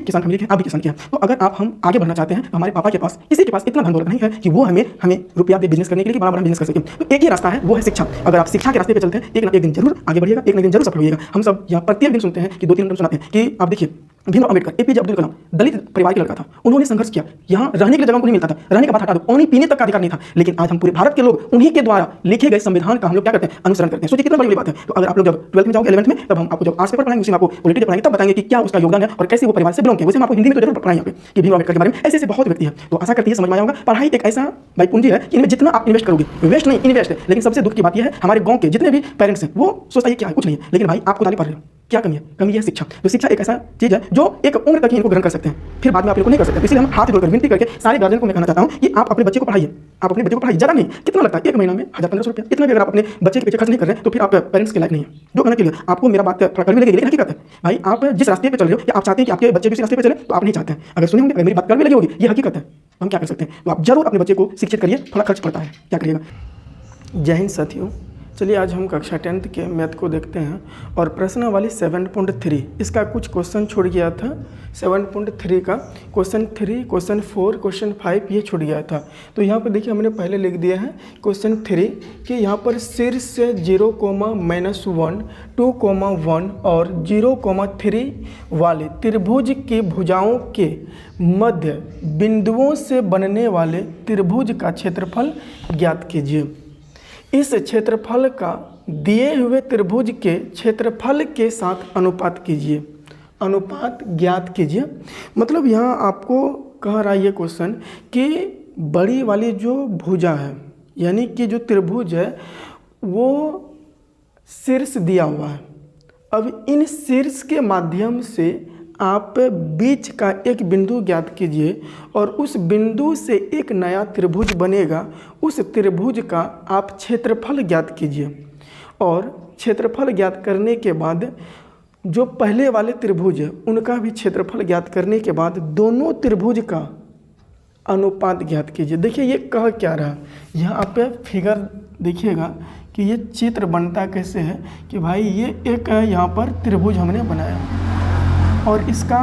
किसान फैमिली के हैं, आप भी किसान के हैं। तो अगर आप हम आगे बढ़ना चाहते हैं तो हमारे पापा के पास, किसी के पास इतना धन दौलत नहीं है कि वो हमें रुपया दे बिजनेस करने के लिए, बड़ा बड़ा बिजनेस कर सकें। तो एक ही रास्ता है, वो है शिक्षा। अगर आप शिक्षा के रास्ते पे चलते हैं, एक ना एक दिन जरूर आगे बढ़िएगा, एक ना एक दिन जरूर सफल होइएगा। हम सब यहाँ प्रत्येक दिन सुनते हैं कि 2-3 दिन सुनाते हैं कि आप देखिए भीमराव अम्बेडकर, एपीजे अब्दुल कलाम, दलित परिवार के लड़का था, उन्होंने संघर्ष किया। यहाँ रहने के लिए जगह उनको नहीं मिलता था, रहने का बात हटा दो, पानी पीने तक का अधिकार नहीं था। लेकिन आज हम पूरे भारत के लोग उन्हीं के द्वारा लिखे गए संविधान का हम लोग क्या करते हैं, अनुसरण करते हैं। सोचिए कितना बड़ी बात है। तो अगर आप लोग जब 12th में जाओगे, 11th में, तब हम आपको जब आर्ट्स पेपर पढ़ाएंगे, उसी में आपको पॉलिटिक्स पढ़ाएंगे, तब बताएंगे कि क्या उसका योगदान है और कैसे वो परिवार से बिलोंग किया। वैसे हम आपको हिंदी में तो जरूर पढ़ाएंगे यहाँ पे कि भीमराव अम्बेडकर के बारे में ऐसे बहुत व्यक्ति है। तो आशा करती है समझ में आया होगा। पढ़ाई एक ऐसा भाई पूंजी है कि इनमें जितना आप इन्वेस्ट करोगे, वेस्ट नहीं इन्वेस्ट है। लेकिन सबसे दुख की बात यह है, हमारे गाँव के जितने भी पेरेंट्स हैं वो सोचता है क्या है, कुछ नहीं है। लेकिन भाई आपको ताली पढ़ रहे हो, क्या कमी है? कमी है शिक्षा। तो शिक्षा एक ऐसा चीज़ है जो एक उम्र तक ही इनको ग्रहण कर सकते हैं, फिर बाद में आप इनको नहीं कर सकते। इसलिए हम हाथ जोड़कर विनती करके सारे गार्जियन को मैं कहना चाहता हूँ कि आप अपने बच्चे को पढ़ाइए, आप अपने बच्चे को पढ़ाइए। ज़्यादा नहीं, कितना लगता है, एक महीना में 1000-1500 रुपया, इतना भी अगर आप अपने बच्चे के पीछे खर्च नहीं कर रहे हैं तो फिर आप पेरेंट्स के लायक नहीं है। जो कहने के लिए आपको मेरा बात थोड़ा कड़वी लगेगी, लेकिन हकीकत है भाई, आप जिस रास्ते पे चल रहे हो या आप चाहते हैं कि आपके बच्चे भी इस रास्ते पे चले, तो आप नहीं चाहते हैं। अगर सुने होंगे मेरी बात कड़वी लगी होगी, ये हकीकत है, हम क्या कर सकते हैं। तो आप जरूर अपने बच्चे को शिक्षित करिए, थोड़ा खर्च पड़ता है, क्या करिएगा। जय हिंद साथियों, चलिए आज हम कक्षा 10th के मैथ को देखते हैं और प्रश्नावली 7.3 इसका कुछ क्वेश्चन छूट गया था। 7.3 का क्वेश्चन 3, क्वेश्चन 4, क्वेश्चन 5 ये छूट गया था। तो यहाँ पर देखिए हमने पहले लिख दिया है क्वेश्चन 3 कि यहाँ पर शीर्ष से 0,-1, 2,1 और 0,3 वाले त्रिभुज की भुजाओं के मध्य बिंदुओं से बनने वाले त्रिभुज का क्षेत्रफल ज्ञात कीजिए। इस क्षेत्रफल का दिए हुए त्रिभुज के क्षेत्रफल के साथ अनुपात कीजिए, अनुपात ज्ञात कीजिए। मतलब यहाँ आपको कह रहा है ये क्वेश्चन कि बड़ी वाली जो भुजा है, यानी कि जो त्रिभुज है वो शीर्ष दिया हुआ है। अब इन शीर्ष के माध्यम से आप बीच का एक बिंदु ज्ञात कीजिए और उस बिंदु से एक नया त्रिभुज बनेगा, उस त्रिभुज का आप क्षेत्रफल ज्ञात कीजिए। और क्षेत्रफल ज्ञात करने के बाद जो पहले वाले त्रिभुज है उनका भी क्षेत्रफल ज्ञात करने के बाद दोनों त्रिभुज का अनुपात ज्ञात कीजिए। देखिए ये कह क्या रहा, यहाँ आप फिगर देखिएगा कि ये चित्र बनता कैसे है कि भाई ये एक यहाँ पर त्रिभुज हमने बनाया और इसका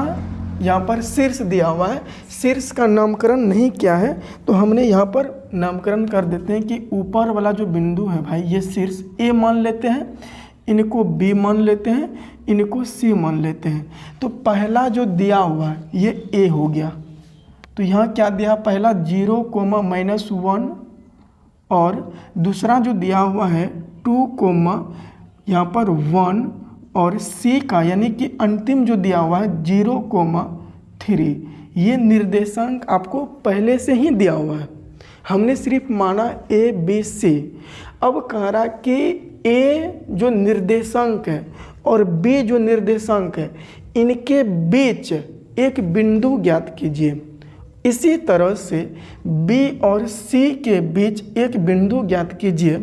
यहाँ पर शीर्ष दिया हुआ है। शीर्ष का नामकरण नहीं किया है तो हमने यहाँ पर नामकरण कर देते हैं कि ऊपर वाला जो बिंदु है भाई ये शीर्ष ए मान लेते हैं, इनको बी मान लेते हैं, इनको सी मान लेते हैं। तो पहला जो दिया हुआ है ये ए हो गया। तो यहाँ क्या दिया, पहला 0,-1 और दूसरा जो दिया हुआ है 2, यहाँ पर 1 और सी का यानी कि अंतिम जो दिया हुआ है 0,3। ये निर्देशांक आपको पहले से ही दिया हुआ है, हमने सिर्फ माना ए बी सी। अब कह रहा कि ए जो निर्देशांक है और बी जो निर्देशांक है इनके बीच एक बिंदु ज्ञात कीजिए। इसी तरह से बी और सी के बीच एक बिंदु ज्ञात कीजिए।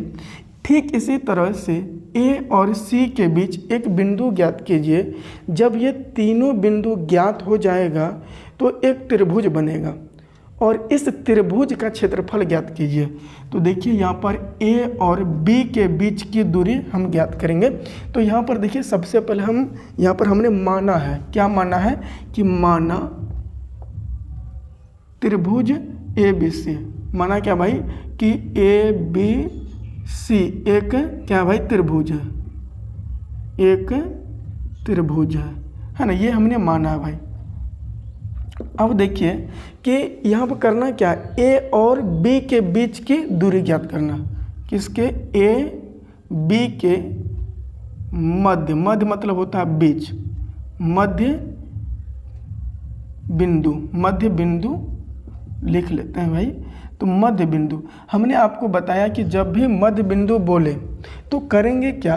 ठीक इसी तरह से ए और सी के बीच एक बिंदु ज्ञात कीजिए। जब ये तीनों बिंदु ज्ञात हो जाएगा तो एक त्रिभुज बनेगा और इस त्रिभुज का क्षेत्रफल ज्ञात कीजिए। तो देखिए यहाँ पर ए और बी के बीच की दूरी हम ज्ञात करेंगे। तो यहाँ पर देखिए सबसे पहले हम यहाँ पर हमने माना है, क्या माना है कि माना त्रिभुज ए बी सी। माना क्या भाई कि ए बी सी एक क्या भाई त्रिभुज है, एक त्रिभुज है ना, ये हमने माना है भाई। अब देखिए कि यहाँ पर करना क्या, ए और बी के बीच की दूरी ज्ञात करना। किसके, ए बी के मध्य, मध्य मतलब होता है बीच, मध्य बिंदु लिख लेते हैं भाई। तो मध्य बिंदु हमने आपको बताया कि जब भी मध्य बिंदु बोले तो करेंगे क्या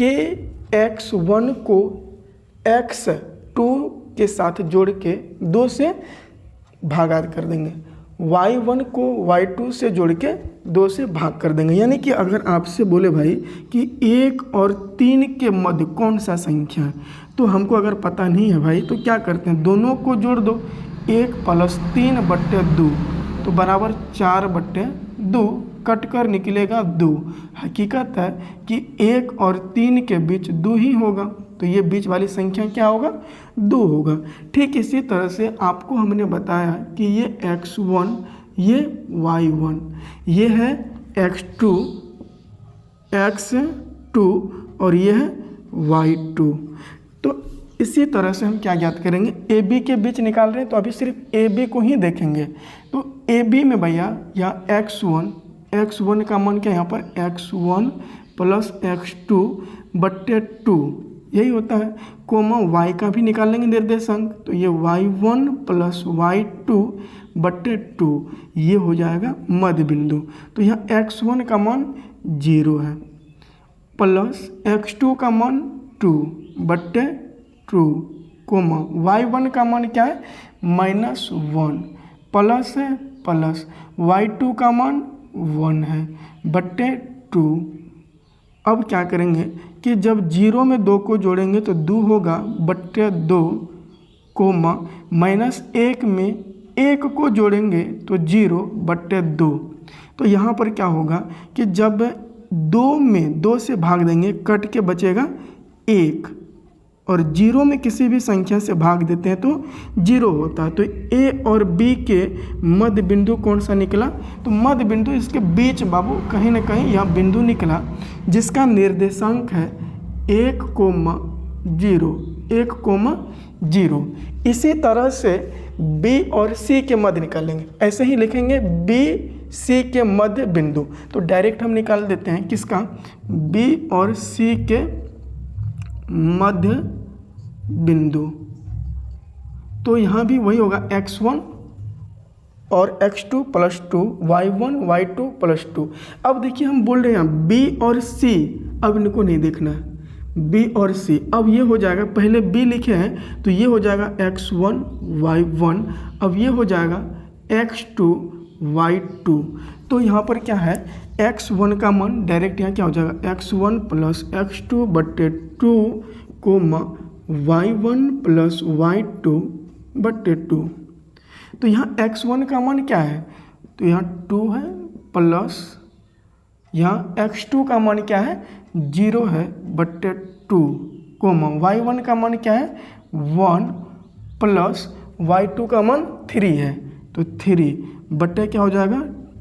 कि x1 को x2 के साथ जोड़ के 2 से भागाकार कर देंगे, y1 को y2 से जोड़ के 2 से भाग कर देंगे। यानी कि अगर आपसे बोले भाई कि 1 और 3 के मध्य कौन सा संख्या है, तो हमको अगर पता नहीं है भाई तो क्या करते हैं, दोनों को जोड़ दो, 1 + 3/2 तो बराबर 4/2। कट कर निकलेगा 2। हकीकत है कि 1 और 3 के बीच 2 ही होगा, तो ये बीच वाली संख्या क्या होगा, 2 होगा। ठीक इसी तरह से आपको हमने बताया कि ये x1, ये y1, ये है x2 और ये है y2। तो इसी तरह से हम क्या ज्ञात करेंगे, ए बी के बीच निकाल रहे हैं तो अभी सिर्फ ए बी को ही देखेंगे। तो ए बी में भैया यहाँ x1 का मान क्या है, यहाँ पर x1 प्लस x2 बट्टे 2 यही होता है, कोमा y का भी निकाल लेंगे निर्देशांक, तो ये y1 प्लस y2 बट्टे 2 ये हो जाएगा मध्य बिंदु। तो यहाँ x1 का मान 0 है प्लस x2 का मान 2 बट्टे 2 कोमा y1 का मान क्या है, -1 प्लस है प्लस y2 का मान 1 है बट्टे 2। अब क्या करेंगे कि जब 0 में 2 को जोड़ेंगे तो 2 होगा बट्टे 2 कोमा -1 में 1 को जोड़ेंगे तो 0 बट्टे 2। तो यहाँ पर क्या होगा कि जब 2 में 2 से भाग देंगे कट के बचेगा 1, और 0 में किसी भी संख्या से भाग देते हैं तो 0 होता है। तो ए और बी के मध्य बिंदु कौन सा निकला, तो मध्य बिंदु इसके बीच बाबू कहीं ना कहीं यह बिंदु निकला जिसका निर्देशांक है 1,0। इसी तरह से बी और सी के मध्य निकालेंगे, ऐसे ही लिखेंगे बी सी के मध्य बिंदु। तो डायरेक्ट हम निकाल देते हैं किसका, बी और सी के मध्य बिंदु। तो यहाँ भी वही होगा x1 और x2 plus 2 y1 y2 plus 2। अब देखिए हम बोल रहे हैं b और c, अब इनको नहीं देखना है, b और c। अब ये हो जाएगा, पहले b लिखे हैं तो ये हो जाएगा x1 y1, अब ये हो जाएगा x2 y2। तो यहाँ पर क्या है, x1 का मान डायरेक्ट यहाँ क्या हो जाएगा, x1 प्लस x2 बट्टे 2 कोमा y1 प्लस y2 बट्टे 2। तो यहाँ x1 का मान क्या है, तो यहाँ 2 है प्लस यहाँ x2 का मान क्या है, 0 है बट्टे 2 कोमा y1 का मान क्या है, 1 प्लस y2 का मान 3 है, तो 3 बट्टे क्या हो जाएगा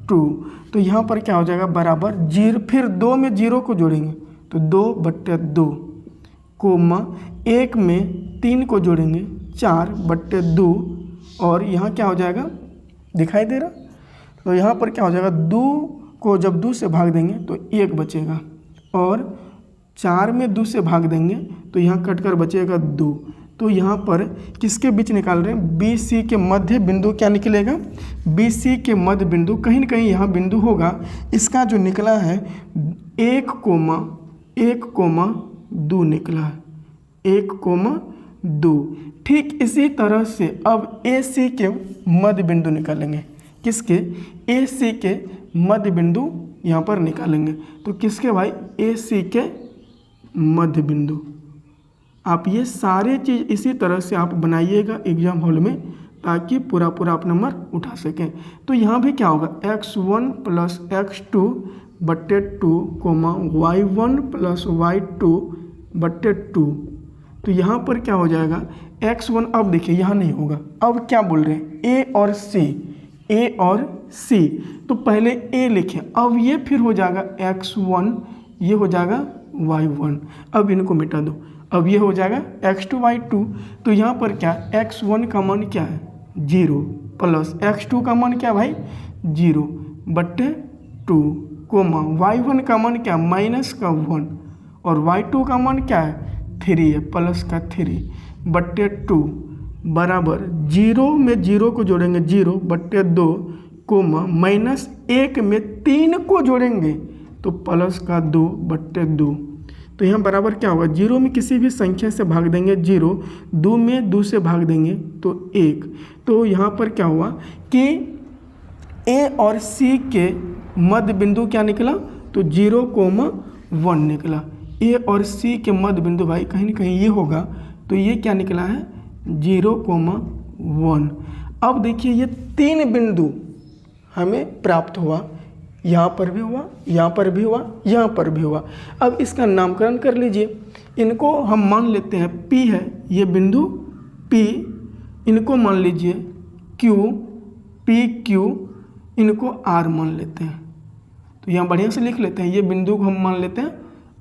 2। तो यहाँ पर क्या हो जाएगा बराबर 0, फिर 2 में 0 को जोड़ेंगे तो 2 बट्टे 2 कोमा 1 में 3 को जोड़ेंगे 4 बट्टे 2, और यहाँ क्या हो जाएगा दिखाई दे रहा, तो यहाँ पर क्या हो जाएगा 2 को जब 2 से भाग देंगे तो 1 बचेगा, और 4 में 2 से भाग देंगे तो यहाँ कट कर बचेगा 2। तो यहाँ पर किसके बीच निकाल रहे हैं, बी सी के मध्य बिंदु क्या निकलेगा, बी सी के मध्य बिंदु कहीं ना कहीं यहाँ बिंदु होगा, इसका जो निकला है 1,2 निकला है, 1,2। ठीक इसी तरह से अब ए सी के मध्य बिंदु निकालेंगे, किसके, ए सी के मध्य बिंदु यहाँ पर निकालेंगे। तो किसके भाई, ए सी के मध्य बिंदु। आप ये सारे चीज़ इसी तरह से आप बनाइएगा एग्जाम हॉल में, ताकि पूरा आप नंबर उठा सकें। तो यहाँ भी क्या होगा, x1 प्लस x2 बट्टे 2 कोमा y1 प्लस y2 बट्टे 2। तो यहाँ पर क्या हो जाएगा x1, अब देखिए यहाँ नहीं होगा, अब क्या बोल रहे हैं a और c। तो पहले a लिखें, अब ये फिर हो जाएगा x1, ये हो जाएगा y1, अब इनको मिटा दो, अब ये हो जाएगा x2 y2। तो यहाँ पर क्या, x1 का मान क्या है 0 प्लस x2 का मान क्या है भाई 0 बट्टे 2 कोमा y1 का मान क्या माइनस का 1, और y2 का मान क्या है 3 है प्लस का 3 बट्टे 2 बराबर 0 में 0 को जोड़ेंगे 0 बट्टे 2 कोमा -1 में 3 को जोड़ेंगे तो प्लस का 2 बट्टे 2। तो यहाँ बराबर क्या होगा, 0 में किसी भी संख्या से भाग देंगे 0, 2 में 2 से भाग देंगे तो 1। तो यहाँ पर क्या हुआ कि ए और सी के मध्य बिंदु क्या निकला, तो 0,1 निकला। ए और सी के मध्य बिंदु भाई कहीं ना कहीं ये होगा, तो ये क्या निकला है 0,1। अब देखिए ये 3 बिंदु हमें प्राप्त हुआ, यहाँ पर भी हुआ, यहाँ पर भी हुआ, यहाँ पर भी हुआ। अब इसका नामकरण कर लीजिए। इनको हम मान लेते हैं P है, ये बिंदु P, इनको मान लीजिए Q, PQ, इनको R मान लेते हैं। तो यहाँ बढ़िया से लिख लेते हैं, ये बिंदु को हम मान लेते हैं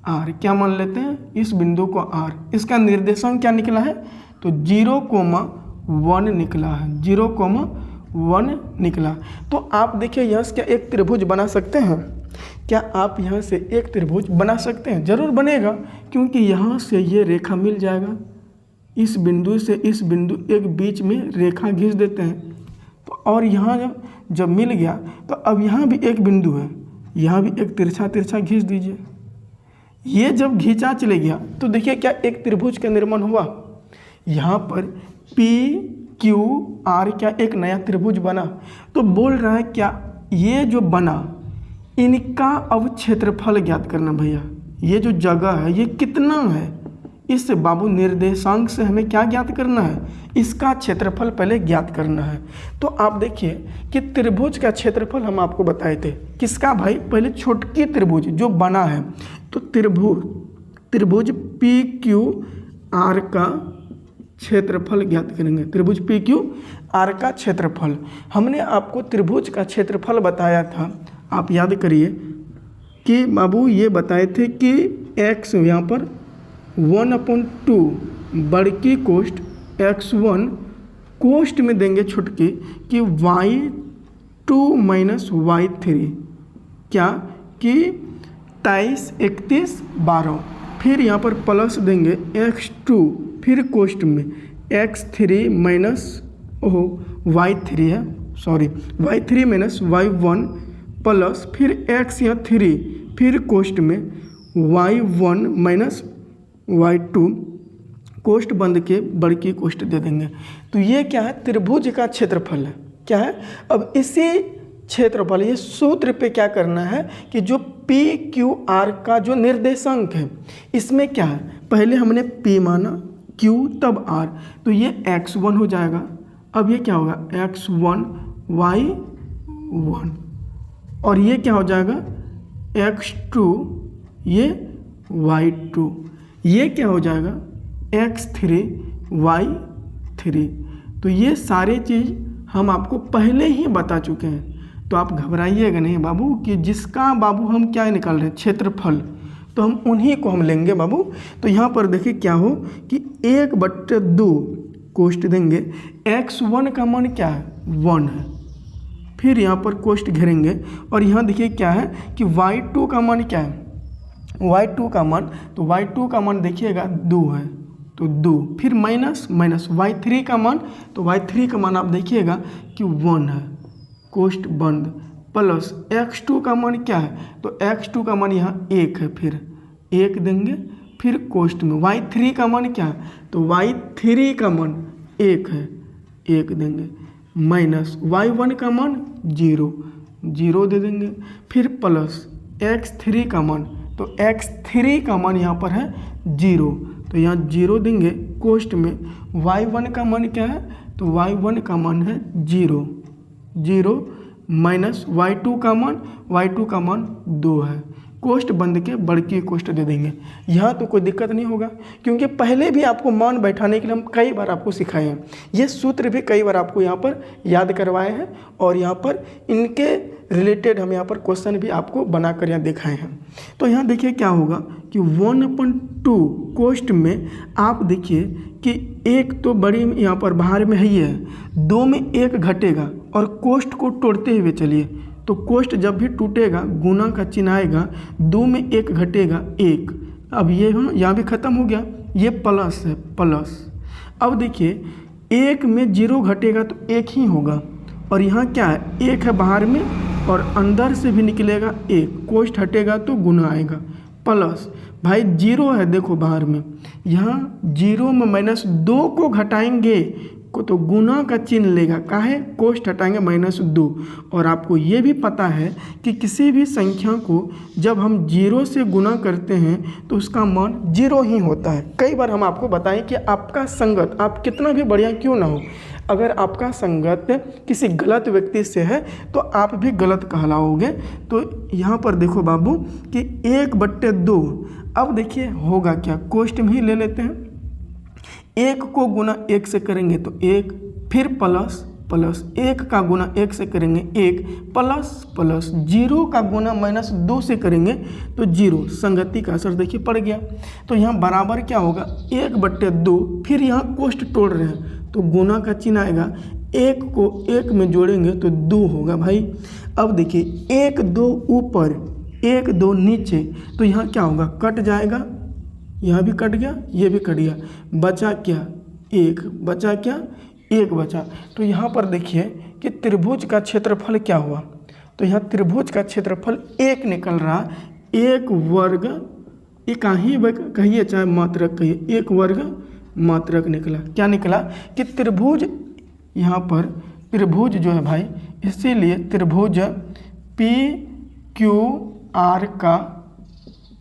R। क्या मान लेते हैं? इस बिंदु को R। इसका निर्देशांक क्या निकला है? तो 0,1 निकला है, 0,1 निकला। तो आप देखिए यहाँ से क्या एक त्रिभुज बना सकते हैं? क्या आप यहाँ से एक त्रिभुज बना सकते हैं? जरूर बनेगा, क्योंकि यहाँ से ये रेखा मिल जाएगा, इस बिंदु से इस बिंदु एक बीच में रेखा खींच देते हैं। तो और यहाँ जब मिल गया तो अब यहाँ भी एक बिंदु है, यहाँ भी एक तिरछा तिरछा खींच दीजिए। ये जब खींचा चले गया तो देखिए क्या एक त्रिभुज का निर्माण हुआ। यहाँ पर P Q R क्या एक नया त्रिभुज बना। तो बोल रहा है क्या ये जो बना इनका अब क्षेत्रफल ज्ञात करना। भैया ये जो जगह है ये कितना है, इस बाबू निर्देशांक से हमें क्या ज्ञात करना है? इसका क्षेत्रफल पहले ज्ञात करना है। तो आप देखिए कि त्रिभुज का क्षेत्रफल हम आपको बताए थे। किसका भाई? पहले छोटकी त्रिभुज जो बना है, तो त्रिभुज पी क्यू आर का क्षेत्रफल ज्ञात करेंगे। त्रिभुज पी क्यू आर का क्षेत्रफल हमने आपको त्रिभुज का क्षेत्रफल बताया था। आप याद करिए कि बाबू ये बताए थे कि x यहाँ पर 1/2 बड़की कोष्ठ x1 कोष्ठ में देंगे छुटकी कि y2 माइनस y3 क्या कि 23, 31, 12। फिर यहाँ पर प्लस देंगे x2, फिर कोष्ठ में x3 माइनस y3 है, sorry y3 minus y1 plus फिर x या 3, फिर कोष्ठ में y1 माइनस y2, कोष्ठ बंद के बड़की कोष्ठ दे देंगे। तो ये क्या है? त्रिभुज का क्षेत्रफल है। क्या है? अब इसी क्षेत्रफल, ये सूत्र पे क्या करना है कि जो पी क्यू आर का जो निर्देशांक है इसमें क्या है, पहले हमने P माना, Q तब R, तो ये x1 हो जाएगा। अब ये क्या होगा? x1 y1, और ये क्या हो जाएगा? x2 ये y2, ये क्या हो जाएगा? x3 y3। तो ये सारे चीज़ हम आपको पहले ही बता चुके हैं। तो आप घबराइएगा नहीं बाबू कि जिसका बाबू हम क्या निकाल रहे हैं? क्षेत्रफल। तो हम उन्हीं को हम लेंगे बाबू। तो यहाँ पर देखिए क्या हो कि 1/2 कोष्ठ देंगे, x1 का मान क्या है? 1 है। फिर यहाँ पर कोष्ठ घेरेंगे और यहाँ देखिए क्या है कि y2 का मान क्या है? y2 का मान, तो y2 का मान देखिएगा 2 है, तो 2, फिर माइनस माइनस y3 का मान, तो y3 का मान आप देखिएगा कि 1 है, कोष्ठ बंद, प्लस x2 का मान क्या है? तो x2 का मान यहाँ 1 है, फिर 1 देंगे, फिर कोष्ठ में y3 का मान क्या है? तो y3 का मान 1 है, 1 देंगे, माइनस y1 का मान 0, 0 दे देंगे, फिर प्लस x3 का मान, तो x3 का मान यहाँ पर है 0, तो यहाँ 0 देंगे, कोष्ठ में y1 का मान क्या है? तो y1 का मान है 0, 0 माइनस y2 का मान, y2 का मान 2 है, कोष्ठ बंद के बड़की कोष्ठ दे देंगे। यहाँ तो कोई दिक्कत नहीं होगा, क्योंकि पहले भी आपको मान बैठाने के लिए हम कई बार आपको सिखाए हैं। ये सूत्र भी कई बार आपको यहाँ पर याद करवाए हैं और यहाँ पर इनके रिलेटेड हम यहाँ पर क्वेश्चन भी आपको बनाकर यहाँ दिखाए हैं। तो यहाँ देखिए क्या होगा कि 1/2 कोष्ठ में आप देखिए कि एक तो बड़ी यहाँ पर बाहर में ही है, 2 में 1 घटेगा और कोष्ठ को तोड़ते हुए चलिए, तो कोष्ठ जब भी टूटेगा गुना का चिन्ह आएगा, 2 में 1 घटेगा 1। अब ये यहाँ भी ख़त्म हो गया, ये प्लस है, प्लस। अब देखिए 1 में 0 घटेगा तो 1 ही होगा, और यहाँ क्या है? 1 है बाहर में और अंदर से भी निकलेगा 1, कोष्ठ हटेगा तो गुना आएगा, प्लस भाई 0 है, देखो बाहर में, यहाँ 0 में -2 को घटाएंगे को तो गुना का चिन्ह लेगा, काहे? कोष्ठ हटाएंगे -2। और आपको ये भी पता है कि किसी भी संख्या को जब हम 0 से गुना करते हैं तो उसका मान 0 ही होता है। कई बार हम आपको बताएं कि आपका संगत, आप कितना भी बढ़िया क्यों ना हो, अगर आपका संगत किसी गलत व्यक्ति से है तो आप भी गलत कहलाओगे। तो यहाँ पर देखो बाबू कि 1/2। अब देखिए होगा क्या, कोष्ठ में ही ले लेते हैं। 1 को गुना 1 से करेंगे तो 1, फिर प्लस प्लस 1 का गुना 1 से करेंगे 1, प्लस प्लस 0 का गुना -2 से करेंगे तो 0। संगति का असर देखिए पड़ गया। तो यहाँ बराबर क्या होगा 1/2। फिर यहाँ कोष्ठ तोड़ रहे हैं तो गुना का चिन्ह आएगा, 1 को 1 में जोड़ेंगे तो 2 होगा भाई। अब देखिए 1 2 ऊपर 1 2 नीचे, तो यहाँ क्या होगा, कट जाएगा, यहाँ भी कट गया, ये भी कट गया, बचा क्या 1, बचा क्या 1 बचा। तो यहाँ पर देखिए कि त्रिभुज का क्षेत्रफल क्या हुआ, तो यहाँ त्रिभुज का क्षेत्रफल 1 निकल रहा, 1 वर्ग, एक ही कहिए चाहे मात्रक कहिए, 1 वर्ग मात्रक निकला। क्या निकला कि त्रिभुज, यहाँ पर त्रिभुज जो है भाई, इसीलिए त्रिभुज PQR का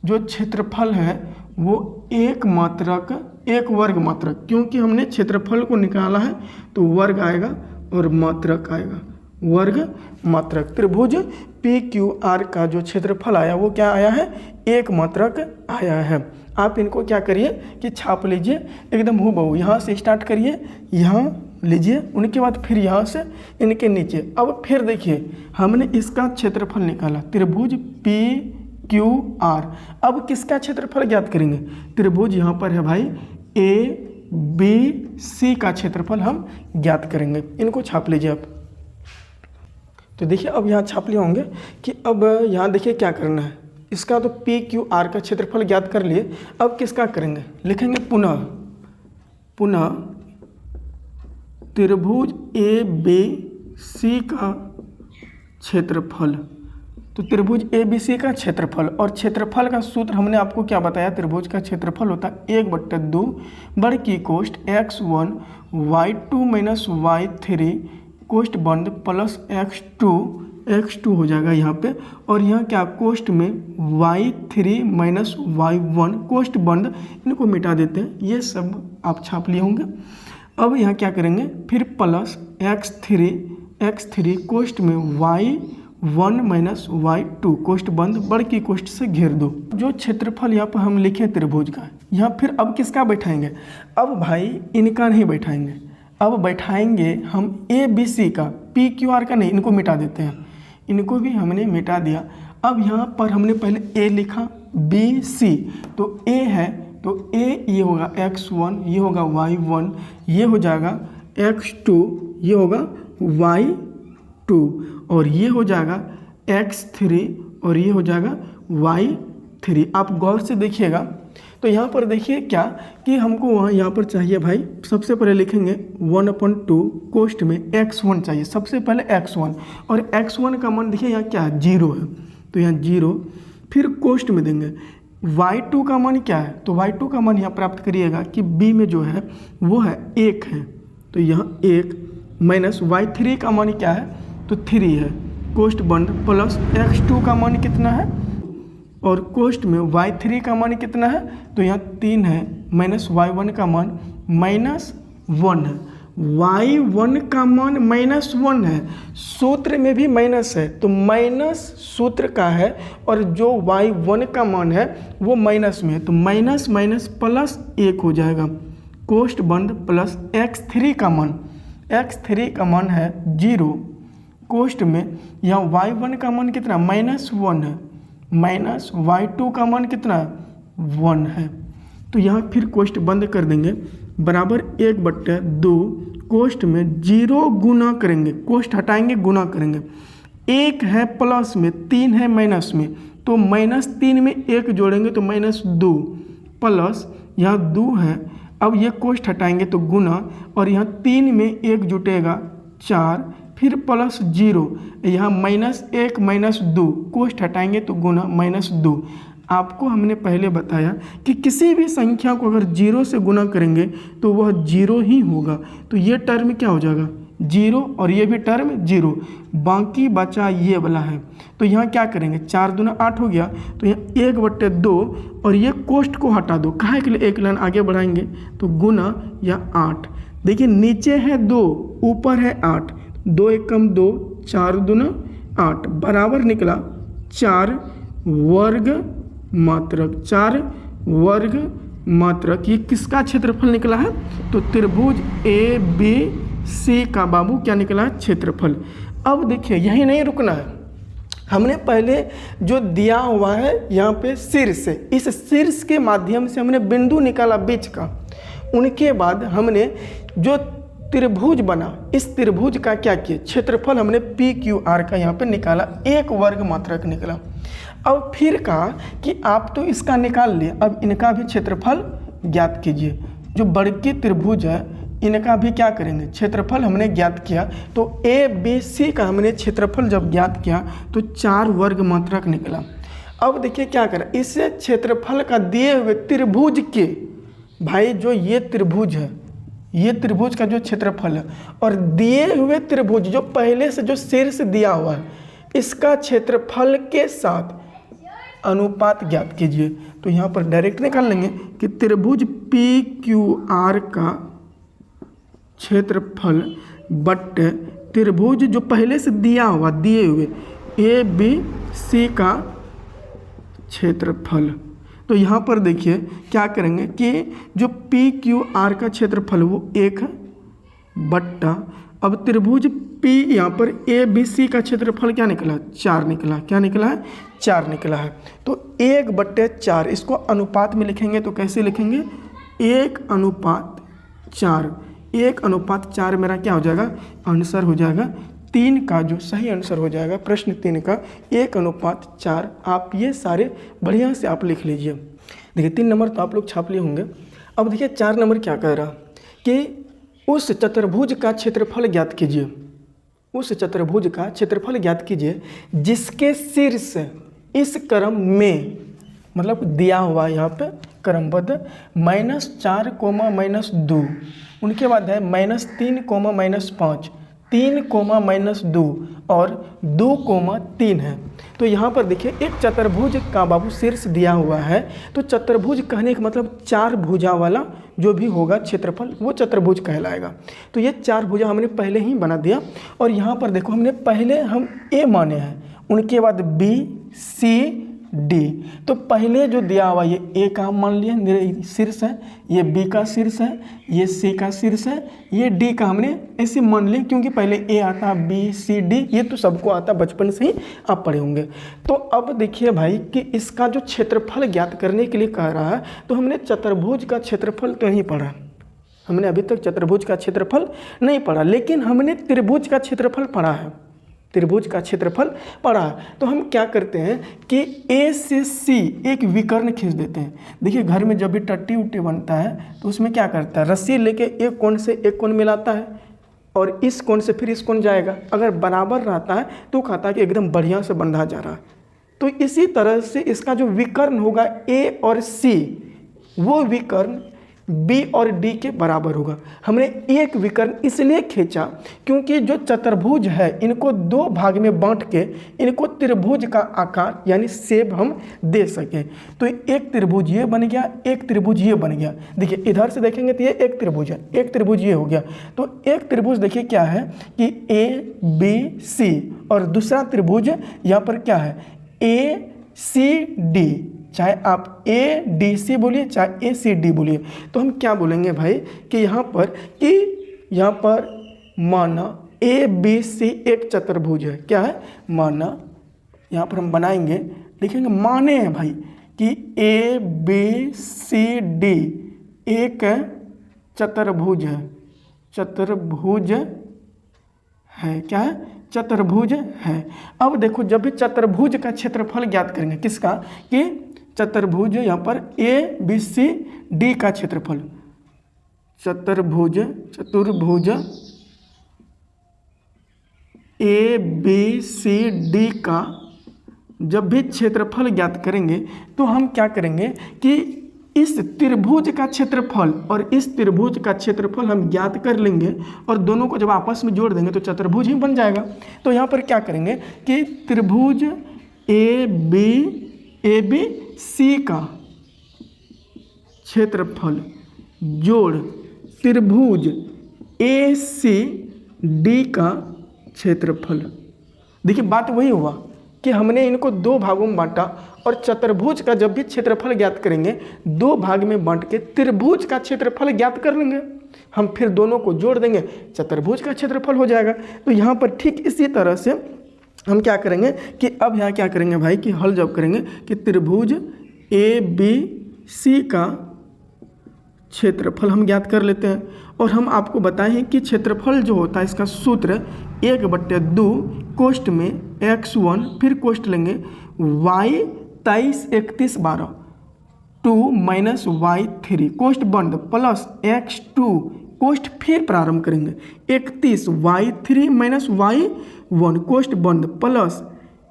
जो क्षेत्रफल है वो 1 मात्रक, 1 वर्ग मात्रक, क्योंकि हमने क्षेत्रफल को निकाला है तो वर्ग आएगा और मात्रक आएगा, वर्ग मात्रक। त्रिभुज PQR का जो क्षेत्रफल आया वो क्या आया है, 1 मात्रक आया है। आप इनको क्या करिए कि छाप लीजिए एकदम हूबहू, यहाँ से स्टार्ट करिए, यहाँ लीजिए, उनके बाद फिर यहाँ से इनके नीचे। अब फिर देखिए हमने इसका क्षेत्रफल निकाला, त्रिभुज PQR। अब किसका क्षेत्रफल ज्ञात करेंगे, त्रिभुज यहाँ पर है भाई ABC का क्षेत्रफल हम ज्ञात करेंगे। इनको छाप लीजिए आप। तो देखिए अब यहाँ छाप लिए होंगे कि अब यहाँ देखिए क्या करना है, इसका तो PQR का क्षेत्रफल ज्ञात कर लिए, अब किसका करेंगे, लिखेंगे पुनः त्रिभुज ABC का क्षेत्रफल। तो त्रिभुज ABC का क्षेत्रफल, और क्षेत्रफल का सूत्र हमने आपको क्या बताया, त्रिभुज का क्षेत्रफल होता है 1/2 बड़ की कोष्ठ x1 y2 - y3 कोष्ठ बंद प्लस x2 हो जाएगा यहाँ पे, और यहाँ क्या कोष्ठ में y3 - y1 कोष्ठ बंद, इनको मिटा देते हैं, ये सब आप छाप लिए होंगे। अब यहाँ क्या करेंगे, फिर प्लस x3 कोष्ठ में y1 - y2 कोष्ठ बंद बड़ की कोष्ठ से घेर दो। जो क्षेत्रफल यहाँ पर हम लिखे त्रिभुज का, यहाँ फिर अब किसका बैठाएंगे, अब भाई इनका नहीं बैठाएंगे, अब बैठाएंगे हम ABC का, PQR का नहीं, इनको मिटा देते हैं, इनको भी हमने मिटा दिया। अब यहाँ पर हमने पहले A लिखा, BC, तो A है तो A ये होगा x1, ये होगा y1, ये हो जाएगा x2, ये होगा y2, और ये हो जाएगा x3, और ये हो जाएगा y3। आप गौर से देखिएगा। तो यहाँ पर देखिए क्या कि हमको यहाँ पर चाहिए भाई, सबसे पहले लिखेंगे 1/2 कोष्ठ में x1 चाहिए, सबसे पहले x1, और x1 का मान देखिए यहाँ क्या है 0 है, तो यहाँ 0, फिर कोष्ठ में देंगे y2 का मान क्या है, तो y2 का मान यहाँ प्राप्त करिएगा कि b में जो है वो है 1 है, तो यहाँ 1 माइनस y3 का मान क्या है, तो 3 है, कोष्ठ बंद प्लस x2 का मान कितना है, और कोष्ठ में y3 का मान कितना है, तो यहाँ 3 है, माइनस y1 का मान -1 है, y1 का मान -1 है, सूत्र में भी माइनस है, तो माइनस सूत्र का है, और जो y1 का मान है वो माइनस में है, तो माइनस माइनस प्लस 1 हो जाएगा, कोष्ठ बंद प्लस x3 का मान है 0, कोष्ठ में यहाँ y1 का मान कितना -1 है, माइनस y2 का मान कितना 1 है, तो यहाँ फिर कोष्ठ बंद कर देंगे, बराबर 1/2 कोष्ठ में 0 गुना करेंगे, कोष्ठ हटाएंगे गुना करेंगे, 1 है प्लस में, 3 है माइनस में, तो -3 में 1 जोड़ेंगे तो -2 प्लस यहाँ 2 है, अब ये कोष्ठ हटाएंगे तो गुना, और यहाँ 3 में 1 जुटेगा 4, फिर प्लस 0, यहाँ -1 -2 कोष्ठ हटाएंगे तो गुना -2। आपको हमने पहले बताया कि किसी भी संख्या को अगर 0 से गुना करेंगे तो वह 0 ही होगा, तो ये टर्म क्या हो जाएगा 0, और ये भी टर्म 0, बाकी बचा ये वाला है, तो यहाँ क्या करेंगे 4 दूना 8 हो गया, तो यहाँ 1/2, और ये कोष्ठ को हटा दो, काहे के लिए एक लाइन आगे बढ़ाएंगे, तो गुना या 8, देखिए नीचे है 2, ऊपर है 8, 2 एकम 2, 4 दूना 8 बराबर निकला 4 वर्ग मात्रक, 4 वर्ग मात्रक। ये किसका क्षेत्रफल निकला है? तो त्रिभुज ए बी सी का बाबू क्या निकला है? क्षेत्रफल। अब देखिए यही नहीं रुकना है, हमने पहले जो दिया हुआ है यहाँ पे शीर्ष, इस शीर्ष के माध्यम से हमने बिंदु निकाला बीच का। उनके बाद हमने जो त्रिभुज बना, इस त्रिभुज का क्या किया? क्षेत्रफल हमने पी क्यू आर का यहाँ पे निकाला, 1 वर्ग मात्रक निकला। अब फिर कहा कि आप तो इसका निकाल लिए, अब इनका भी क्षेत्रफल ज्ञात कीजिए। जो बड़की त्रिभुज है इनका भी क्या करेंगे? क्षेत्रफल हमने ज्ञात किया। तो ए बी सी का हमने क्षेत्रफल जब ज्ञात किया तो 4 वर्ग मात्रक निकला। अब देखिए क्या करें, इस क्षेत्रफल का दिए हुए त्रिभुज के, भाई जो ये त्रिभुज है, ये त्रिभुज का जो क्षेत्रफल है और दिए हुए त्रिभुज जो पहले से जो शीर्ष दिया हुआ है, इसका क्षेत्रफल के साथ अनुपात ज्ञात कीजिए। तो यहाँ पर डायरेक्ट निकाल लेंगे कि त्रिभुज पी क्यू आर का क्षेत्रफल बट्टे त्रिभुज जो पहले से दिया हुआ, दिए हुए ए बी सी का क्षेत्रफल। तो यहाँ पर देखिए क्या करेंगे कि जो पी क्यू आर का क्षेत्रफल वो 1 बट्टा, अब त्रिभुज पी यहाँ पर ए बी सी का क्षेत्रफल क्या निकला? 4 निकला। क्या निकला है? 4 निकला है। तो 1/4 इसको अनुपात में लिखेंगे तो कैसे लिखेंगे? 1/4। 1/4 मेरा क्या हो जाएगा? आंसर हो जाएगा 3 का, जो सही आंसर हो जाएगा प्रश्न 3 का 1/4। आप ये सारे बढ़िया से आप लिख लीजिए। देखिए 3 नंबर तो आप लोग छाप लिए होंगे। अब देखिए 4 नंबर क्या कह रहा कि उस चतुर्भुज का क्षेत्रफल ज्ञात कीजिए। उस चतुर्भुज का क्षेत्रफल ज्ञात कीजिए जिसके शीर्ष इस क्रम में, मतलब दिया हुआ यहाँ पे क्रमबद्ध -4, -2, उनके बाद है -3, -5, 3, -2 और 2, 3 है। तो यहाँ पर देखिए एक चतुर्भुज का बाबू शीर्ष दिया हुआ है। तो चतुर्भुज कहने का मतलब 4 भुजा वाला जो भी होगा क्षेत्रफल वो चतुर्भुज कहलाएगा। तो ये 4 भुजा हमने पहले ही बना दिया। और यहाँ पर देखो हमने पहले हम ए माने हैं, उनके बाद बी सी डी। तो पहले जो दिया हुआ ये ए का हम मान लिया मेरे शीर्ष है, ये बी का शीर्ष है, ये सी का शीर्ष है, ये डी का हमने ऐसे मान लिया क्योंकि पहले ए आता, बी सी डी, ये तो सबको आता, बचपन से ही आप पढ़े होंगे। तो अब देखिए भाई कि इसका जो क्षेत्रफल ज्ञात करने के लिए कह रहा है, तो हमने चतुर्भुज का क्षेत्रफल तो नहीं पढ़ा, हमने अभी तक चतुर्भुज का क्षेत्रफल नहीं पढ़ा, लेकिन हमने त्रिभुज का क्षेत्रफल पढ़ा है। त्रिभुज का क्षेत्रफल पढ़ा। तो हम क्या करते हैं कि ए से सी एक विकर्ण खींच देते हैं। देखिए घर में जब भी टट्टी उट्टी बनता है तो उसमें क्या करता है, रस्सी लेके एक कोण से एक कोण मिलाता है और इस कोण से फिर इस कोण जाएगा। अगर बराबर रहता है तो कहता है कि एकदम बढ़िया से बंधा जा रहा है। तो इसी तरह से इसका जो विकर्ण होगा ए और सी, वो विकर्ण बी और डी के बराबर होगा। हमने एक विकर्ण इसलिए खींचा क्योंकि जो चतुर्भुज है इनको 2 भाग में बांट के इनको त्रिभुज का आकार यानी शेप हम दे सकें। तो एक त्रिभुज ये बन गया, एक त्रिभुज ये बन गया। देखिए इधर से देखेंगे तो ये एक त्रिभुज है, एक त्रिभुज ये हो गया। तो एक त्रिभुज देखिए क्या है कि ए बी सी, और दूसरा त्रिभुज यहाँ पर क्या है ए सी डी। चाहे आप ए डी सी बोलिए चाहे ए सी डी बोलिए। तो हम क्या बोलेंगे भाई कि यहाँ पर माना ए बी सी एक चतुर्भुज है। क्या है? माना, यहाँ पर हम बनाएंगे, लिखेंगे माने हैं भाई कि ए बी सी डी एक चतुर्भुज है। चतुर्भुज है, क्या है? चतुर्भुज है। अब देखो जब भी चतुर्भुज का क्षेत्रफल ज्ञात करेंगे, किसका? कि चतुर्भुज यहाँ पर ए बी सी डी का क्षेत्रफल, चतुर्भुज ए बी सी डी का जब भी क्षेत्रफल ज्ञात करेंगे तो हम क्या करेंगे कि इस त्रिभुज का क्षेत्रफल और इस त्रिभुज का क्षेत्रफल हम ज्ञात कर लेंगे और दोनों को जब आपस में जोड़ देंगे तो चतुर्भुज ही बन जाएगा। तो यहाँ पर क्या करेंगे कि त्रिभुज ए बी सी का क्षेत्रफल जोड़ त्रिभुज ACD का क्षेत्रफल। देखिए बात वही हुआ कि हमने इनको दो भागों में बांटा और चतुर्भुज का जब भी क्षेत्रफल ज्ञात करेंगे दो भाग में बांट के त्रिभुज का क्षेत्रफल ज्ञात कर लेंगे। हम फिर दोनों को जोड़ देंगे, चतुर्भुज का क्षेत्रफल हो जाएगा। तो यहाँ पर ठीक इसी तरह से हम क्या करेंगे कि अब यहाँ क्या करेंगे भाई कि हल जब करेंगे कि त्रिभुज ABC का क्षेत्रफल हम ज्ञात कर लेते हैं। और हम आपको बताएं कि क्षेत्रफल जो होता है इसका सूत्र 1/2 कोष्ठ में x1 फिर कोष्ठ लेंगे y 23 31 12 2 माइनस y3 कोष्ठ बंद प्लस x2 कोष्ठ फिर प्रारंभ करेंगे 31 y3 माइनस y1 कोष्ठ बंद प्लस